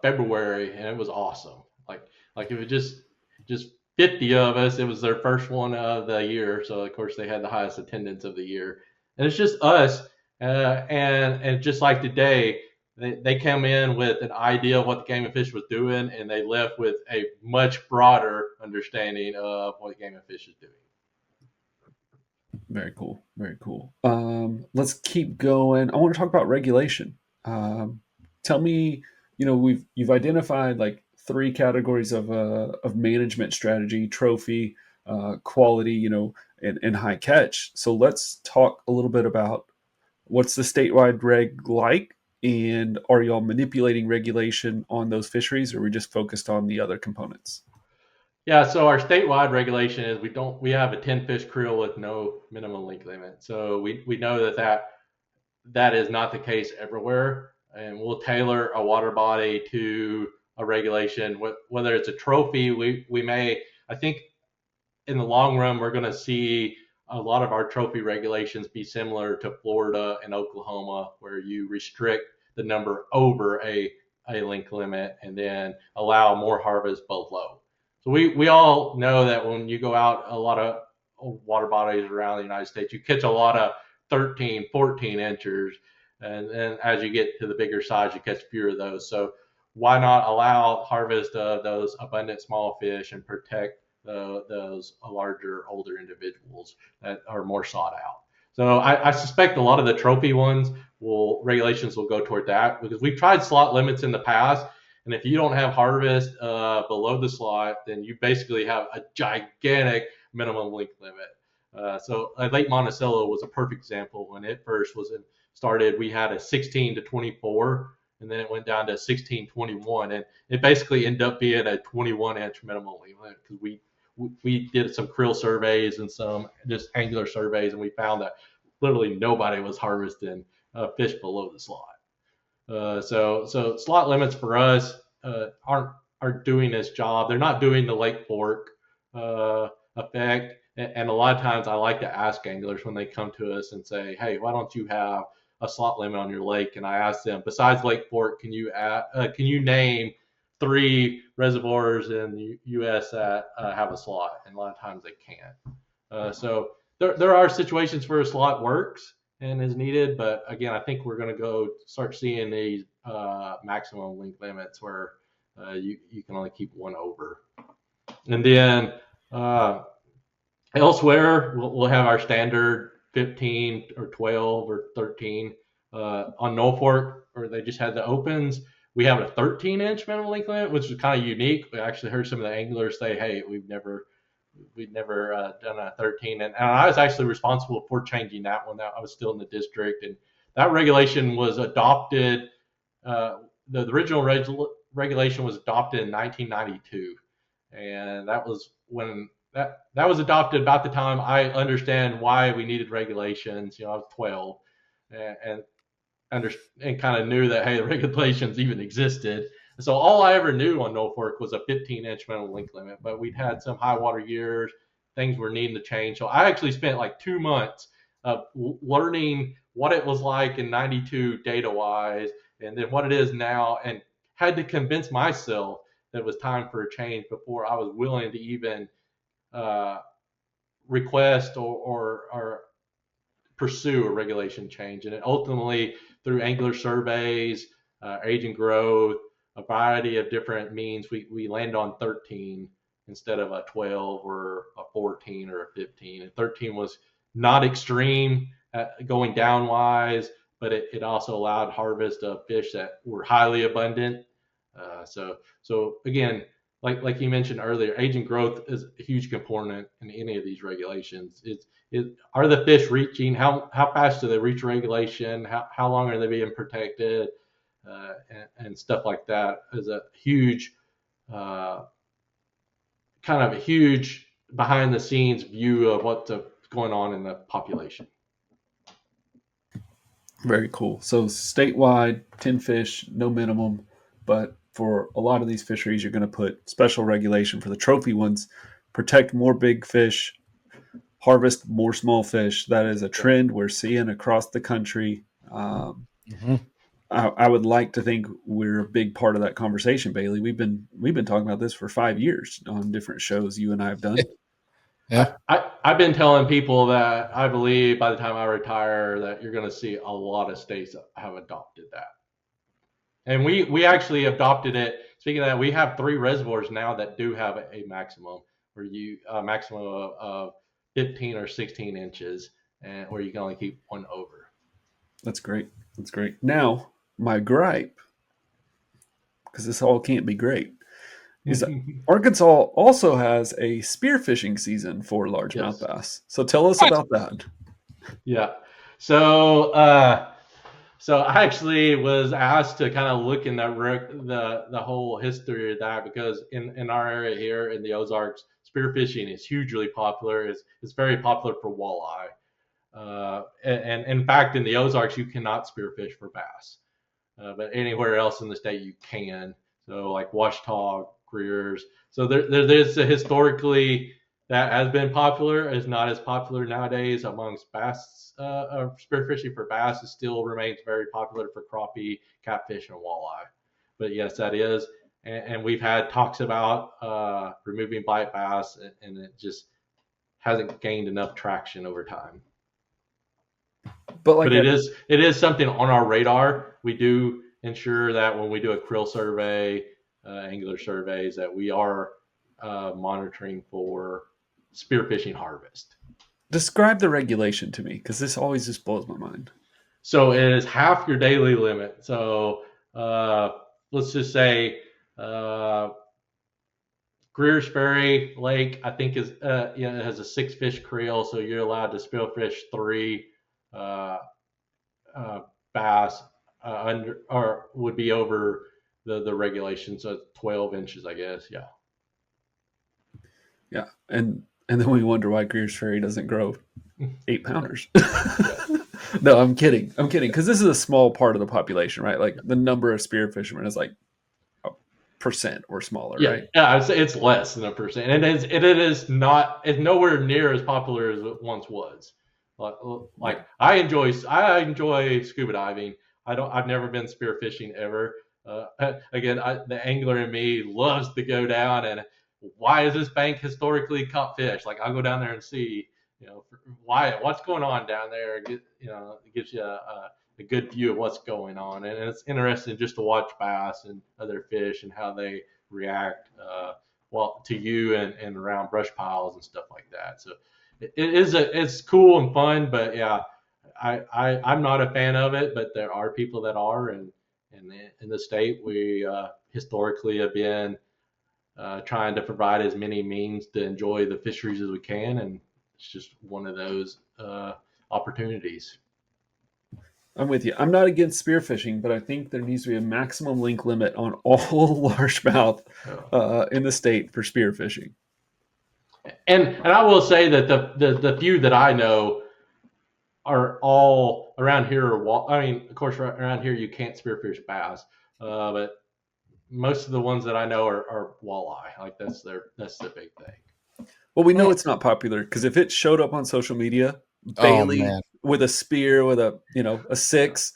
February, and it was awesome. Like it was just 50 of us. It was their first one of the year, so of course they had the highest attendance of the year. And it's just us And just like today, they come in with an idea of what the game and fish was doing, and they left with a much broader understanding of what game and fish is doing. Very cool. Very cool. Let's keep going. I want to talk about regulation. Tell me, you've identified like three categories of management strategy: trophy, quality, and high catch. So let's talk a little bit about what's the statewide reg like, and are y'all manipulating regulation on those fisheries, or are we just focused on the other components? Yeah, so our statewide regulation is we have a 10 fish creel with no minimum length limit. So we know that is not the case everywhere, and we'll tailor a water body to a regulation. Whether it's a trophy, we may, I think in the long run, we're going to see a lot of our trophy regulations be similar to Florida and Oklahoma, where you restrict the number over a length limit and then allow more harvest below. So we all know that when you go out a lot of water bodies around the United States, you catch a lot of 13, 14 inches. And then as you get to the bigger size, you catch fewer of those. So why not allow harvest of those abundant small fish and protect those larger, older individuals that are more sought out? So I suspect a lot of the trophy ones regulations will go toward that, because we've tried slot limits in the past, and if you don't have harvest below the slot, then you basically have a gigantic minimum length limit. So Lake Monticello was a perfect example. When it first started, we had a 16 to 24, and then it went down to 16-21, and it basically ended up being a 21-inch minimum limit, because we did some krill surveys and some just angular surveys, and we found that literally nobody was harvesting fish below the slot. So slot limits for us aren't doing this job. They're not doing the Lake Fork effect. And a lot of times I like to ask anglers when they come to us and say, hey, why don't you have a slot limit on your lake? And I ask them, besides Lake Fork, can you name 3 reservoirs in the U.S. that have a slot? And a lot of times they can't. So there are situations where a slot works and is needed, but again, I think we're going to start seeing these maximum length limits where you can only keep one over. And then elsewhere, we'll have our standard 15 or 12 or 13. On Norfolk, or they just had the opens, we have a 13-inch minimum length limit, which is kind of unique. We actually heard some of the anglers say, hey, we've never done a 13. And I was actually responsible for changing that one. I was still in the district, and that regulation was adopted. The original regulation was adopted in 1992, and that was when that was adopted about the time I understand why we needed regulations. I was 12, and kind of knew that, hey, the regulations even existed. So all I ever knew on Norfolk was a 15-inch minimum length limit, but we'd had some high water years, things were needing to change. So I actually spent like 2 months of learning what it was like in 92 data-wise, and then what it is now, and had to convince myself that it was time for a change before I was willing to even request or pursue a regulation change. And it ultimately, through angler surveys, agent growth, a variety of different means, we land on 13 instead of a 12 or a 14 or a 15. And 13 was not extreme going down wise, but it also allowed harvest of fish that were highly abundant. So again, like you mentioned earlier, agent growth is a huge component in any of these regulations. Are the fish reaching? How fast do they reach regulation? How long are they being protected? And stuff like that is a huge, kind of a huge behind the scenes view of what's going on in the population. Very cool. So statewide, 10 fish, no minimum, but for a lot of these fisheries, you're going to put special regulation for the trophy ones, protect more big fish, harvest more small fish. That is a trend we're seeing across the country. I would like to think we're a big part of that conversation, Bailey. We've been talking about this for 5 years on different shows you and I have done. Yeah. I've been telling people that I believe by the time I retire that you're going to see a lot of states that have adopted that. And we actually adopted it. Speaking of that, we have 3 reservoirs now that do have a maximum where you maximum of 15 or 16 inches, and where you can only keep one over. That's great. That's great. Now, my gripe, because this all can't be great, is that Arkansas also has a spearfishing season for largemouth Yes. bass. So tell us What? about that. Yeah. So so I actually was asked to kind of look in the whole history of that, because in our area here in the Ozarks, spearfishing is hugely popular. It's very popular for walleye. And in fact, in the Ozarks, you cannot spearfish for bass, but anywhere else in the state you can. So like Washita, Greers. So there's a historically that has been popular. Is not as popular nowadays amongst bass. Spearfishing for bass still remains very popular for crappie, catfish, and walleye. But yes, that is. And we've had talks about removing bite bass, and it just hasn't gained enough traction over time. But like But it is something on our radar. We do ensure that when we do a krill survey, angler surveys, that we are monitoring for spearfishing harvest. describe the regulation to me, because this always just blows my mind. So it is half your daily limit. So let's just say Greer's Ferry Lake, I think, is it has a 6-fish creel, so you're allowed to spearfish 3 uh, bass under, or would be over the regulation, so 12 inches, I guess. Yeah. Yeah, and then we wonder why Greer's Ferry doesn't grow 8-pounders. No, I'm kidding. I'm kidding, because this is a small part of the population, right? Like the number of spear fishermen is like a percent or smaller, Yeah, right? yeah, I'd say it's less than a percent. And it is not, it's nowhere near as popular as it once was. Like I enjoy scuba diving. I've never been spearfishing ever. Again, the angler in me loves to go down, and why is this bank historically caught fish? Like I'll go down there and see, what's going on down there. It gives you a good view of what's going on, and it's interesting just to watch bass and other fish and how they react, to you and around brush piles and stuff like that. So it's cool and fun, but yeah, I'm not a fan of it, but there are people that are, and in the state we historically have been trying to provide as many means to enjoy the fisheries as we can, and it's just one of those opportunities. I'm with you. I'm not against spearfishing, but I think there needs to be a maximum link limit on all largemouth in the state for spearfishing. And I will say that the few that I know are all around here. I mean, of course, around here you can't spearfish bass, but most of the ones that I know are walleye. Like that's their big thing. Well, we know it's not popular because if it showed up on social media, Bailey with a spear with a a 6,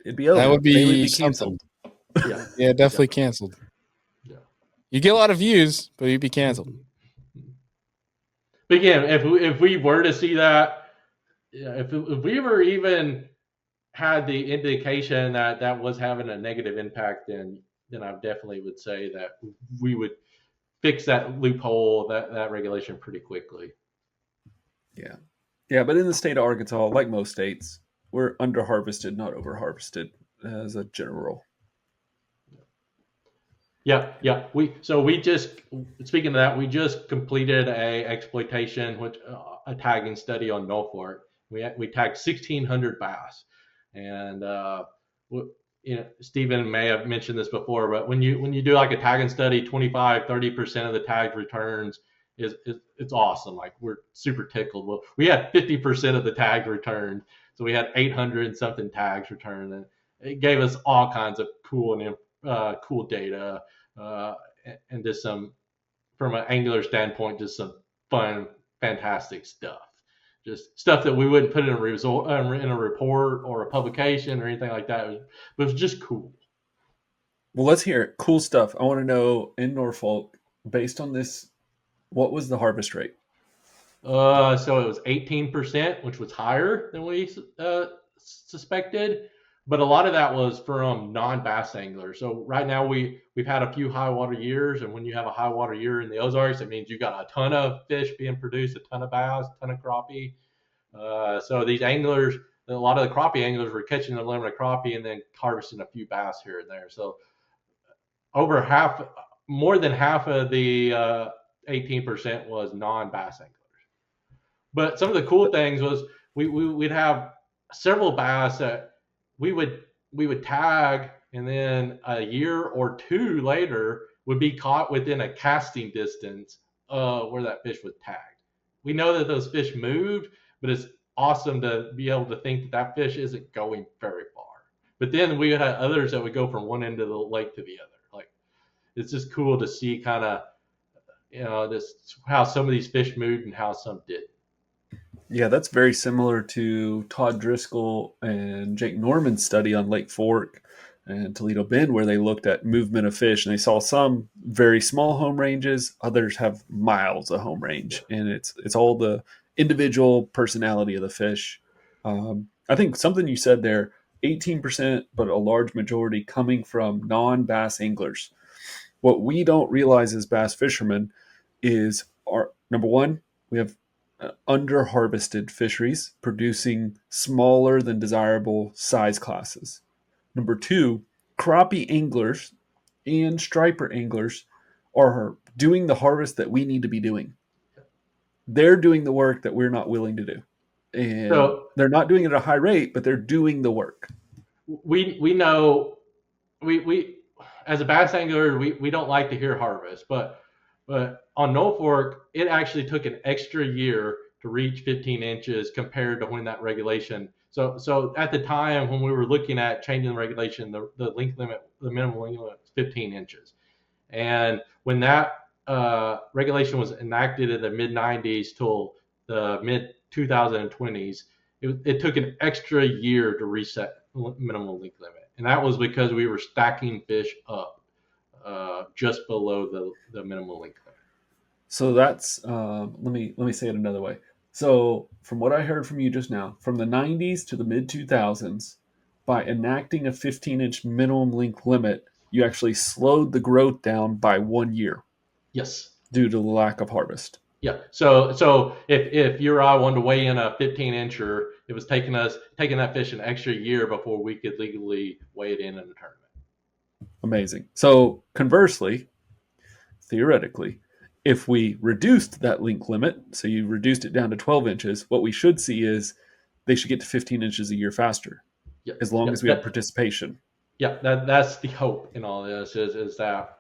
it'd be over. That would be Bailey canceled. Yeah, Yeah, definitely canceled. Yeah, you get a lot of views, but you'd be canceled. But again, if we were to see that, if we were even had the indication that was having a negative impact, then I definitely would say that we would fix that loophole, that regulation pretty quickly. Yeah, but in the state of Arkansas, like most states, we're under harvested, not over harvested, as a general rule. Yeah. We just, speaking of that, we just completed a exploitation, a tagging study on Norfolk. We tagged 1,600 bass, and Stephen may have mentioned this before, but when you do like a tagging study, 25-30% of the tagged returns it's awesome. Like we're super tickled. Well, we had 50% of the tags returned, so we had 800 and something tags returned, and it gave us all kinds of cool data, and just some, from an angular standpoint, just some fun, fantastic stuff. Just stuff that we wouldn't put in a report or a publication or anything like that. It was just cool. Well, let's hear it. Cool stuff. I want to know in Norfolk, based on this What was the harvest rate? So it was 18%, which was higher than we suspected. But a lot of that was from non-bass anglers. So right now we've had a few high water years, and when you have a high water year in the Ozarks, it means you got a ton of fish being produced, a ton of bass, a ton of crappie. So these anglers, a lot of the crappie anglers were catching the limit of crappie and then harvesting a few bass here and there. So over half, more than half of the 18% was non-bass anglers. But some of the cool things was we'd have several bass that we would tag, and then a year or two later would be caught within a casting distance where that fish was tagged. We know that those fish moved, but it's awesome to be able to think that that fish isn't going very far. But then we had others that would go from one end of the lake to the other. Like, it's just cool to see kind of, this how some of these fish moved and how some didn't. Yeah, that's very similar to Todd Driscoll and Jake Norman's study on Lake Fork and Toledo Bend, where they looked at movement of fish, and they saw some very small home ranges, others have miles of home range, and it's all the individual personality of the fish. I think something you said there, 18%, but a large majority coming from non-bass anglers. What we don't realize as bass fishermen is our number one, we have under harvested fisheries producing smaller than desirable size classes. Number two, crappie anglers and striper anglers are doing the harvest that we need to be doing. They're doing the work that we're not willing to do. And So they're not doing it at a high rate, but they're doing the work. we know we as a bass angler we don't like to hear harvest, but on No Fork it actually took an extra year to reach 15 inches compared to when that regulation. So at the time when we were looking at changing the regulation, the length limit, the minimum length limit was 15 inches, and when that regulation was enacted in the mid 90s till the mid 2020s, it took an extra year to reset minimum length limit, and that was because we were stacking fish up just below the minimum length limit. So that's let me say it another way. So from what I heard from you just now, from the 90s to the mid 2000s, by enacting a 15-inch minimum length limit, you actually slowed the growth down by 1 year. Yes. Due to the lack of harvest. Yeah. So if you or I wanted to weigh in a 15-incher, it was taking that fish an extra year before we could legally weigh it in a tournament. Amazing. So conversely, theoretically, if we reduced that link limit, so you reduced it down to 12 inches, what we should see is they should get to 15 inches a year faster, as long as we have participation. Yeah, that's the hope in all this is that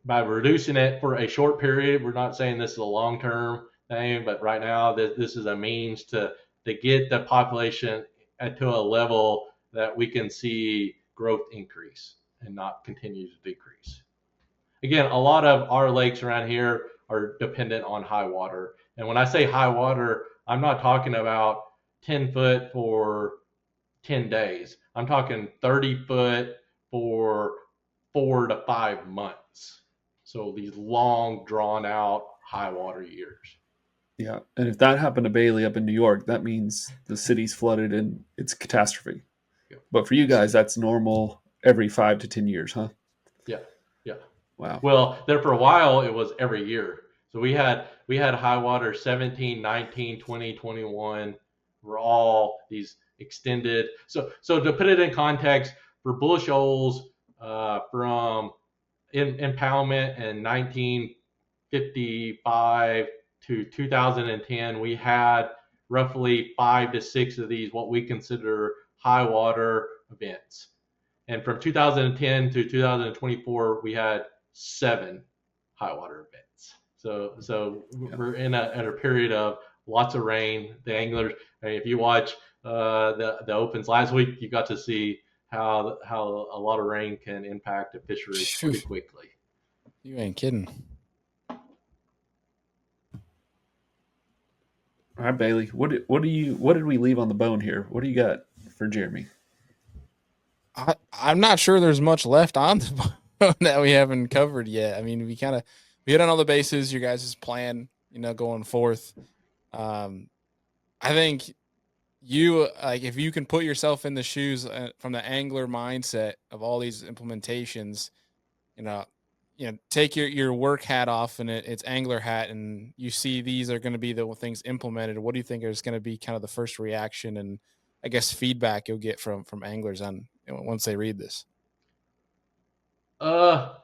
by reducing it for a short period, we're not saying this is a long-term thing, but right now this is a means to get the population to a level that we can see growth increase and not continue to decrease. Again, a lot of our lakes around here are dependent on high water. And when I say high water, I'm not talking about 10 foot for 10 days. I'm talking 30 foot for 4 to 5 months. So these long, drawn out high water years. Yeah. And if that happened to Bailey up in New York, that means the city's flooded and it's a catastrophe. Yeah. But for you guys, that's normal every 5 to 10 years, huh? Yeah. Yeah. Wow. Well, there for a while, it was every year. So we had high water 17, 19, 20, 21 were all these extended. So to put it in context, for bull shoals from impoundment in 1955 to 2010, we had roughly 5 to 6 of these what we consider high water events. And from 2010 to 2024, we had 7 high water events. So we're in a period of lots of rain. The anglers, if you watch the opens last week, you got to see how a lot of rain can impact a fishery pretty quickly. You ain't kidding. All right, Bailey. What did we leave on the bone here? What do you got for Jeremy? I'm not sure there's much left on the bone that we haven't covered yet. I mean, we kind of we hit on all the bases, your guys' plan, going forth. I think you like if you can put yourself in the shoes from the angler mindset of all these implementations, you know, take your work hat off and it's angler hat, and you see these are going to be the things implemented. What do you think is going to be kind of the first reaction and I guess feedback you'll get from anglers on once they read this? Uh,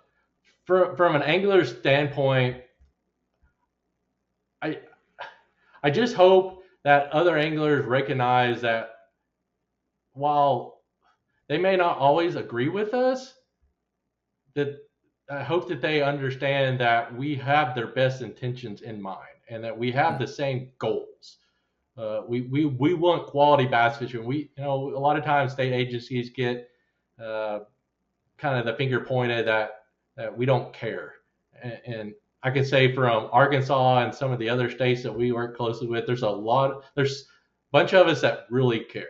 from an angler standpoint, I I just hope that other anglers recognize that while they may not always agree with us, that I hope that they understand that we have their best intentions in mind and that we have the same goals. We want quality bass fishing. A lot of times state agencies get uh, kind of the finger pointed that we don't care. And I can say from Arkansas and some of the other states that we work closely with, there's a bunch of us that really care.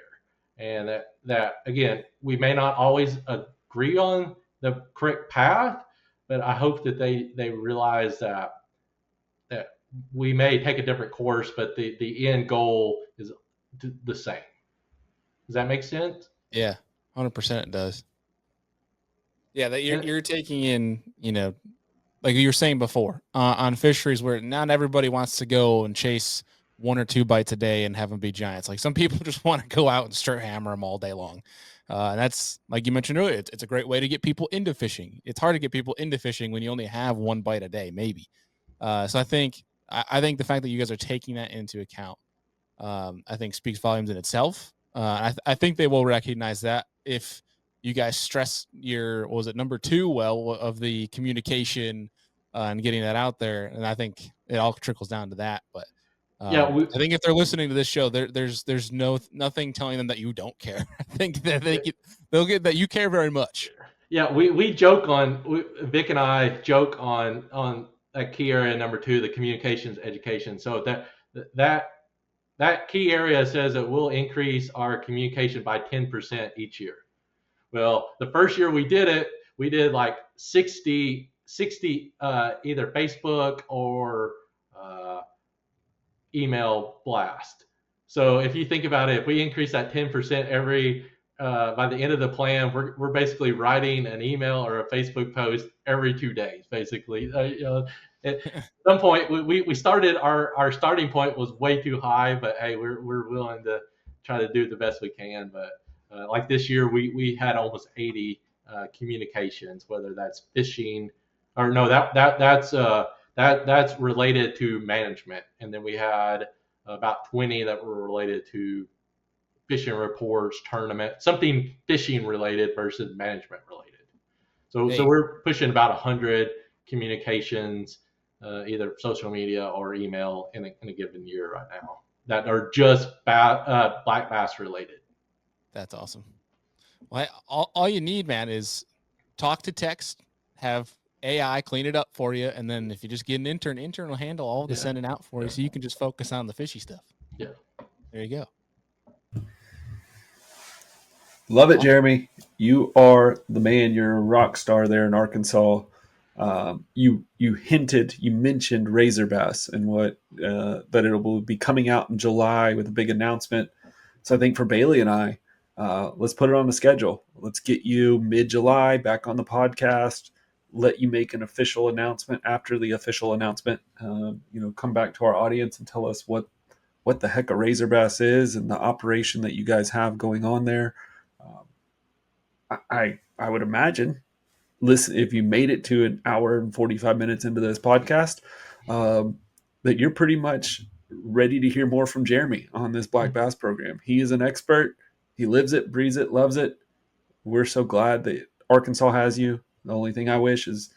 And that again, we may not always agree on the correct path, but I hope that they realize that we may take a different course, but the end goal is the same. Does that make sense? Yeah, 100% it does. Yeah, that And you're taking in, like you were saying before, on fisheries where not everybody wants to go and chase 1 or 2 bites a day and have them be giants. Like some people just want to go out and start hammer them all day long. And that's like you mentioned earlier, it's a great way to get people into fishing. It's hard to get people into fishing when you only have 1 bite a day, maybe. So I think the fact that you guys are taking that into account, I think speaks volumes in itself. I think they will recognize that if you guys stress your what was it number 2 well of the communication and getting that out there, and I think it all trickles down to that. But yeah, I think if they're listening to this show, there's nothing telling them that you don't care. I think that they'll get that you care very much. yeah, we joke on Vic and I joke on that key area number 2, the communications education. So that that key area says that we'll increase our communication by 10% each year. Well, the first year we did it, we did like 60 either Facebook or uh, email blast. So if you think about it, if we increase that 10% every by the end of the plan, we're basically writing an email or a Facebook post every 2 days, basically. At some point, we started our starting point was way too high, but hey, we're willing to try to do the best we can. But like this year, we had almost 80 communications, whether that's fishing or no, that's related to management, and then we had about 20 that were related to fishing reports, tournament, something fishing related versus management related. So Hey, we're pushing about 100 communications, either social media or email in a given year right now that are just black bass related. that's awesome. Well, all you need, man, is talk to text, have AI clean it up for you, and then if you just get an intern will handle all the Yeah, sending out for you, yeah, so you can just focus on the fishy stuff. yeah. There you go. Love it, Awesome. Jeremy. You are the man. You're a rock star there in Arkansas. You mentioned razor bass and what that it will be coming out in July with a big announcement. So I think for Bailey and I, let's put it on the schedule. Let's get you mid-July back on the podcast. Let you make an official announcement after the official announcement. Come back to our audience and tell us what the heck a razor bass is and the operation that you guys have going on there. I would imagine, listen, if you made it to an hour and 45 minutes into this podcast, that you're pretty much ready to hear more from Jeremy on this black bass program. He is an expert. He lives it, breathes it, loves it. We're so glad that Arkansas has you. The only thing I wish is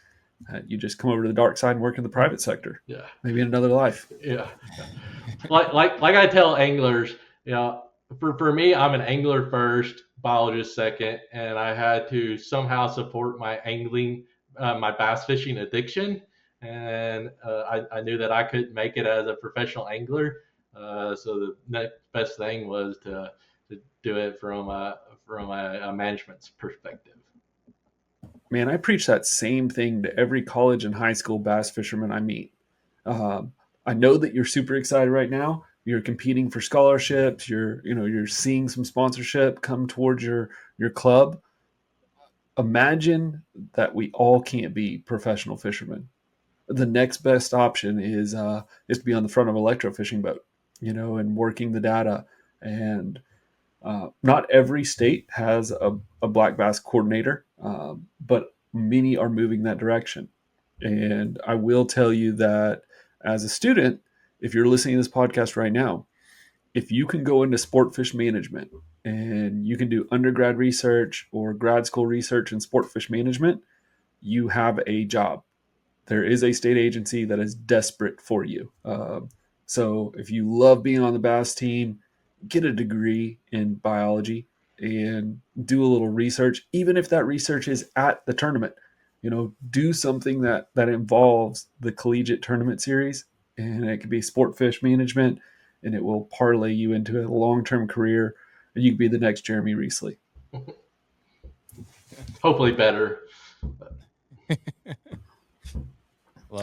that you just come over to the dark side and work in the private sector, Yeah, maybe in another life. yeah. Like I tell anglers, for me, I'm an angler first, biologist second, and I had to somehow support my angling, my bass fishing addiction, and I knew that I couldn't make it as a professional angler. So the next best thing was to do it from a management perspective. man, I preach that same thing to every college and high school bass fisherman I meet. Um, I know that you're super excited right now. You're competing for scholarships. You're seeing some sponsorship come towards your club. Imagine that we all can't be professional fishermen. The next best option is to be on the front of an electrofishing boat, and working the data. And not every state has a black bass coordinator, but many are moving that direction. And I will tell you that as a student, if you're listening to this podcast right now, if you can go into sport fish management and you can do undergrad research or grad school research in sport fish management, you have a job. There is a state agency that is desperate for you. So if you love being on the bass team, get a degree in biology and do a little research, even if that research is at the tournament. Do something that involves the collegiate tournament series, and it could be sport fish management, and it will parlay you into a long-term career, and you could be the next Jeremy Risley. Hopefully better. I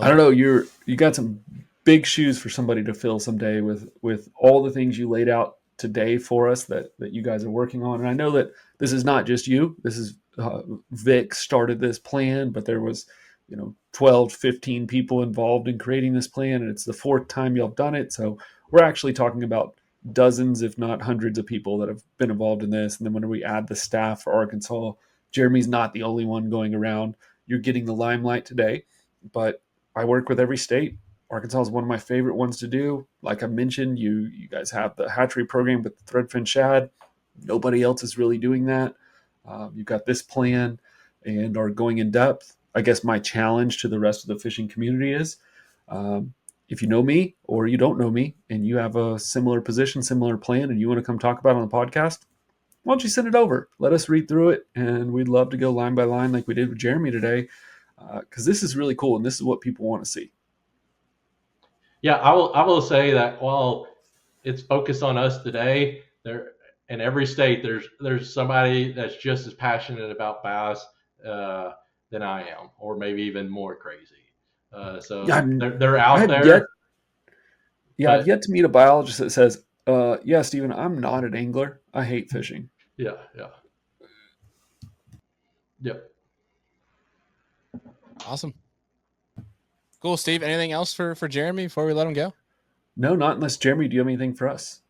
don't know. You got some big shoes for somebody to fill someday with all the things you laid out today for us that you guys are working on. And I know that this is not just you. This is Vic started this plan, but there was 12, 15 people involved in creating this plan, and it's the fourth time y'all have done it. So we're actually talking about dozens, if not hundreds, of people that have been involved in this. And then when we add the staff for Arkansas, Jeremy's not the only one going around. You're getting the limelight today, but I work with every state. Arkansas is one of my favorite ones to do. Like I mentioned, you guys have the hatchery program with the Threadfin shad. Nobody else is really doing that. You've got this plan and are going in depth. I guess my challenge to the rest of the fishing community is, if you know me or you don't know me and you have a similar position, similar plan, and you want to come talk about it on the podcast, why don't you send it over? Let us read through it, and we'd love to go line by line like we did with Jeremy today, because this is really cool and this is what people want to see. Yeah, I will say that while it's focused on us today, there in every state there's somebody that's just as passionate about bass than I am, or maybe even more crazy. So Yeah, they're out there. I've yet to meet a biologist that says, "Yeah, Stephen, I'm not an angler. I hate fishing." Yeah, yep. Awesome. Cool, Steve. Anything else for Jeremy before we let him go? No, not unless Jeremy. Do you have anything for us?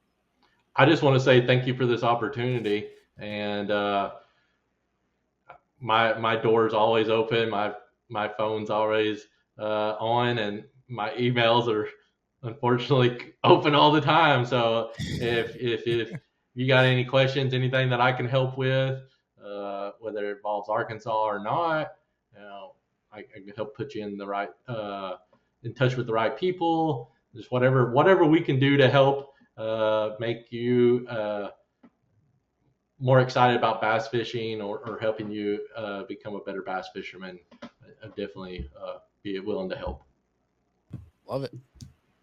I just want to say thank you for this opportunity, and my door's always open. My phone's always on, and my emails are unfortunately open all the time. So if you got any questions, anything that I can help with, whether it involves Arkansas or not, I can help put you in the right in touch with the right people. Just whatever we can do to help make you more excited about bass fishing, or helping you become a better bass fisherman, I'd definitely be willing to help. Love it.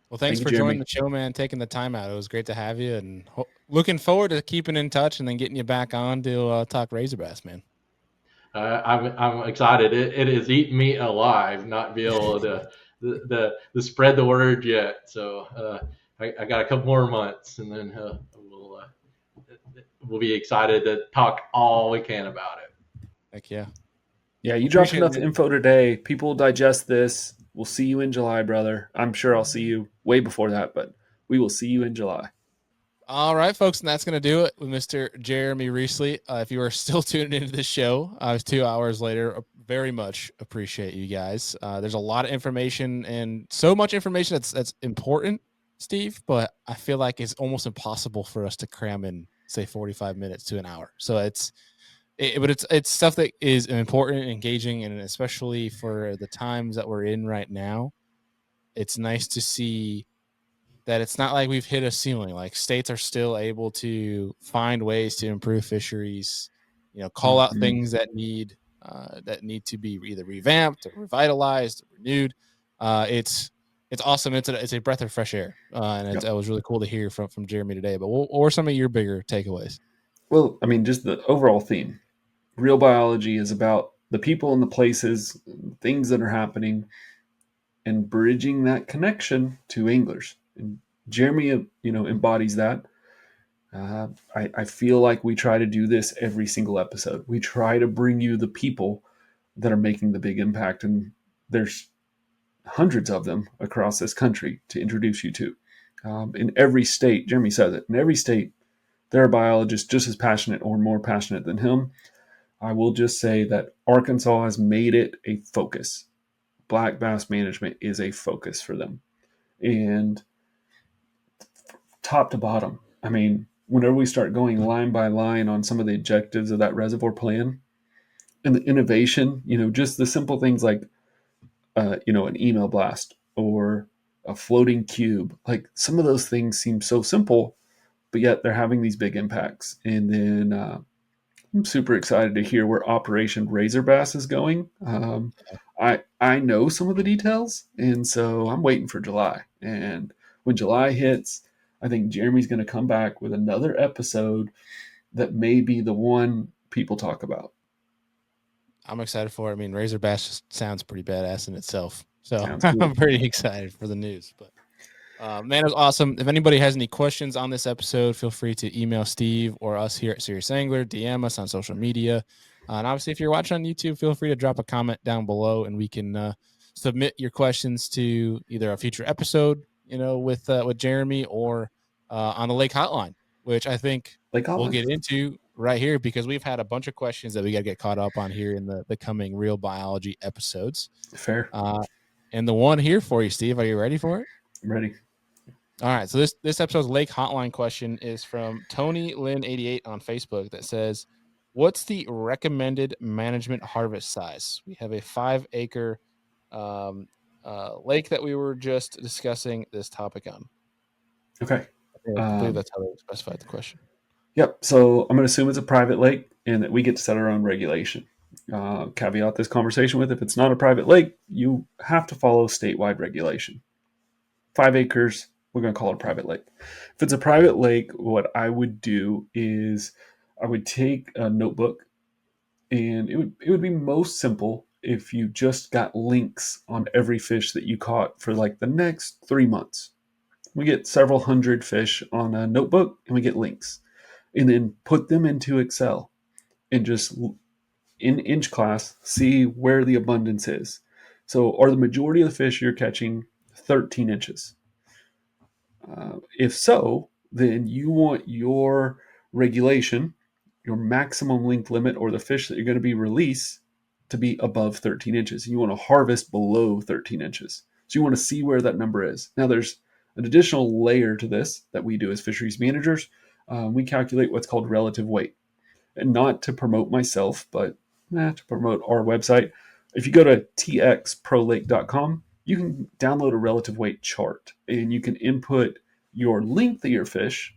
Well, thanks for Jeremy. joining the show, man, taking the time out. It was great to have you, and looking forward to keeping in touch and then getting you back on to talk razor bass, man. I'm excited. It has eaten me alive not be able to the spread the word yet. So I got a couple more months, and then we'll be excited to talk all we can about it. Heck yeah. Yeah, you dropped enough info today. People will digest this. We'll see you in July, brother. I'm sure I'll see you way before that, but we will see you in July. All right, folks, and that's going to do it with Mr. Jeremy Risley. If you are still tuning into this show, 2 hours later, very much appreciate you guys. There's a lot of information, and so much information that's important, Steve, but I feel like it's almost impossible for us to cram in, say, 45 minutes to an hour. So it's stuff that is important, engaging, and especially for the times that we're in right now, it's nice to see that it's not like we've hit a ceiling. Like, states are still able to find ways to improve fisheries, call out things that need to be either revamped or revitalized or renewed. It's awesome. It's a breath of fresh air, and it was really cool to hear from Jeremy today. But what were some of your bigger takeaways? Well, I mean, just the overall theme. Real biology is about the people and the places, things that are happening, and bridging that connection to anglers. And Jeremy, embodies that. I feel like we try to do this every single episode. We try to bring you the people that are making the big impact, and there's hundreds of them across this country to introduce you to. In every state, Jeremy says it, in every state, there are biologists just as passionate or more passionate than him. I will just say that Arkansas has made it a focus. Black bass management is a focus for them. And top to bottom, I mean, whenever we start going line by line on some of the objectives of that reservoir plan and the innovation, just the simple things like, an email blast or a floating cube, like some of those things seem so simple, but yet they're having these big impacts. And then I'm super excited to hear where Operation Razor Bass is going. I know some of the details, and so I'm waiting for July. And when July hits, I think Jeremy's going to come back with another episode that may be the one people talk about. I'm excited for it. I mean, Razor Bash just sounds pretty badass in itself. So Cool. I'm pretty excited for the news. But man, it was awesome. If anybody has any questions on this episode, feel free to email Steve or us here at Serious Angler, DM us on social media. And obviously, if you're watching on YouTube, feel free to drop a comment down below and we can submit your questions to either a future episode, with Jeremy or on the Lake Hotline, which I think we'll get into right here because we've had a bunch of questions that we got to get caught up on here in the coming Real Biology episodes. Fair. And the one here for you, Steve, are you ready for it? I'm ready. All right. So this episode's Lake Hotline question is from Tony Lynn 88 on Facebook that says, what's the recommended management harvest size? We have a 5-acre lake that we were just discussing this topic on. Okay. I believe that's how they specified the question. Yep. So I'm going to assume it's a private lake and that we get to set our own regulation. Caveat this conversation with, if it's not a private lake, you have to follow statewide regulation. 5 acres, we're going to call it a private lake. If it's a private lake, what I would do is I would take a notebook, and it would be most simple if you just got links on every fish that you caught for like the next 3 months. We get several hundred fish on a notebook, and we get links, and then put them into Excel and just in inch class see where the abundance is. So are the majority of the fish you're catching 13 inches? If so, then you want your regulation, your maximum length limit, or the fish that you're going to be released to be above 13 inches. You want to harvest below 13 inches. So you want to see where that number is. Now, there's an additional layer to this that we do as fisheries managers. We calculate what's called relative weight. And not to promote myself, but to promote our website. If you go to txprolake.com, you can download a relative weight chart, and you can input your length of your fish,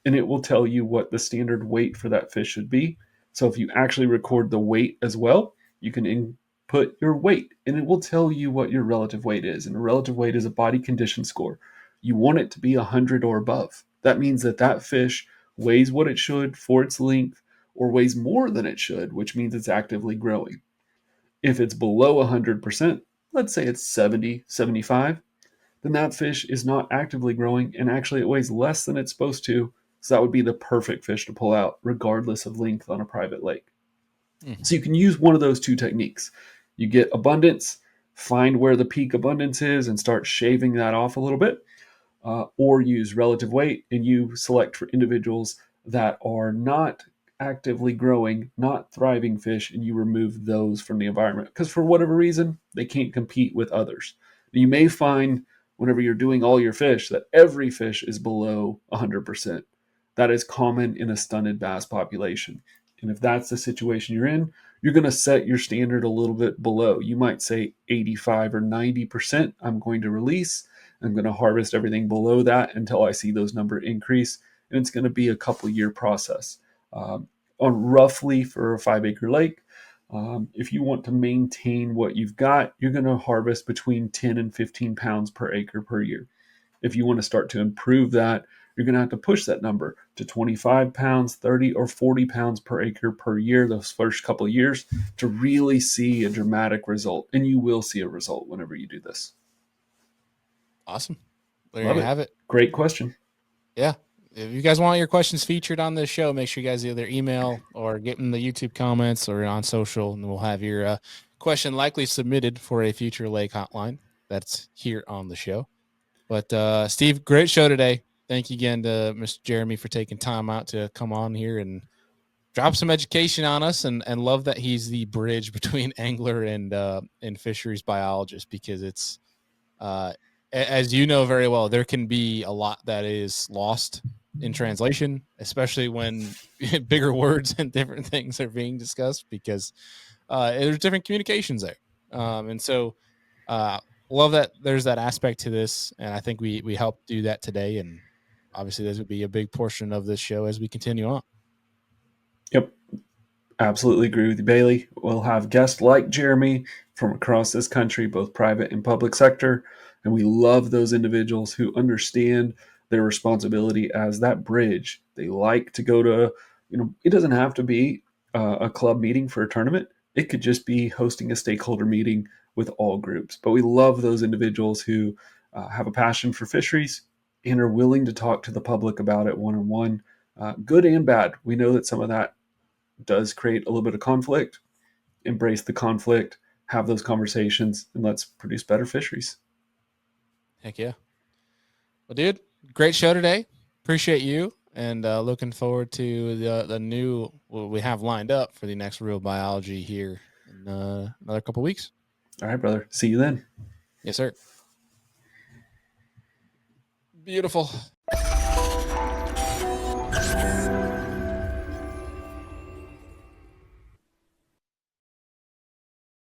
and it will tell you what the standard weight for that fish should be. So if you actually record the weight as well, you can input your weight, and it will tell you what your relative weight is. And a relative weight is a body condition score. You want it to be 100 or above. That means that that fish weighs what it should for its length, or weighs more than it should, which means it's actively growing. If it's below 100%, let's say it's 70, 75, then that fish is not actively growing, and actually it weighs less than it's supposed to. So that would be the perfect fish to pull out, regardless of length on a private lake. Mm-hmm. So you can use one of those two techniques. You get abundance, find where the peak abundance is, and start shaving that off a little bit. Or use relative weight, and you select for individuals that are not actively growing, not thriving fish, and you remove those from the environment because for whatever reason, they can't compete with others. You may find whenever you're doing all your fish that every fish is below 100%. That is common in a stunted bass population. And if that's the situation you're in, you're going to set your standard a little bit below. You might say 85 or 90% I'm going to release. I'm going to harvest everything below that until I see those numbers increase. And it's going to be a couple year process. On roughly for a 5-acre lake, if you want to maintain what you've got, you're going to harvest between 10 and 15 pounds per acre per year. If you want to start to improve that, you're going to have to push that number to 25 pounds, 30 or 40 pounds per acre per year those first couple of years to really see a dramatic result. And you will see a result whenever you do this. Awesome. There Love you it. have it. Great question. Yeah. If you guys want your questions featured on this show, make sure you guys either email or get in the YouTube comments or on social, and we'll have your question likely submitted for a future lake hotline that's here on the show. But Steve, great show today. Thank you again to Mr. Jeremy for taking time out to come on here and drop some education on us, and love that he's the bridge between angler and fisheries biologist, because it's as you know very well, there can be a lot that is lost in translation, especially when bigger words and different things are being discussed, because there's different communications there. And so love that there's that aspect to this. And I think we helped do that today. And obviously this would be a big portion of this show as we continue on. Yep. Absolutely agree with you, Bailey. We'll have guests like Jeremy from across this country, both private and public sector. And we love those individuals who understand their responsibility as that bridge. They like to go to, it doesn't have to be a club meeting for a tournament. It could just be hosting a stakeholder meeting with all groups. But we love those individuals who have a passion for fisheries and are willing to talk to the public about it one-on-one, good and bad. We know that some of that does create a little bit of conflict. Embrace the conflict, have those conversations, and let's produce better fisheries. Heck yeah. Well, dude, great show today. Appreciate you, and looking forward to the new what we have lined up for the next Real Biology here in another couple weeks. All right, brother. See you then. Yes, sir. Beautiful.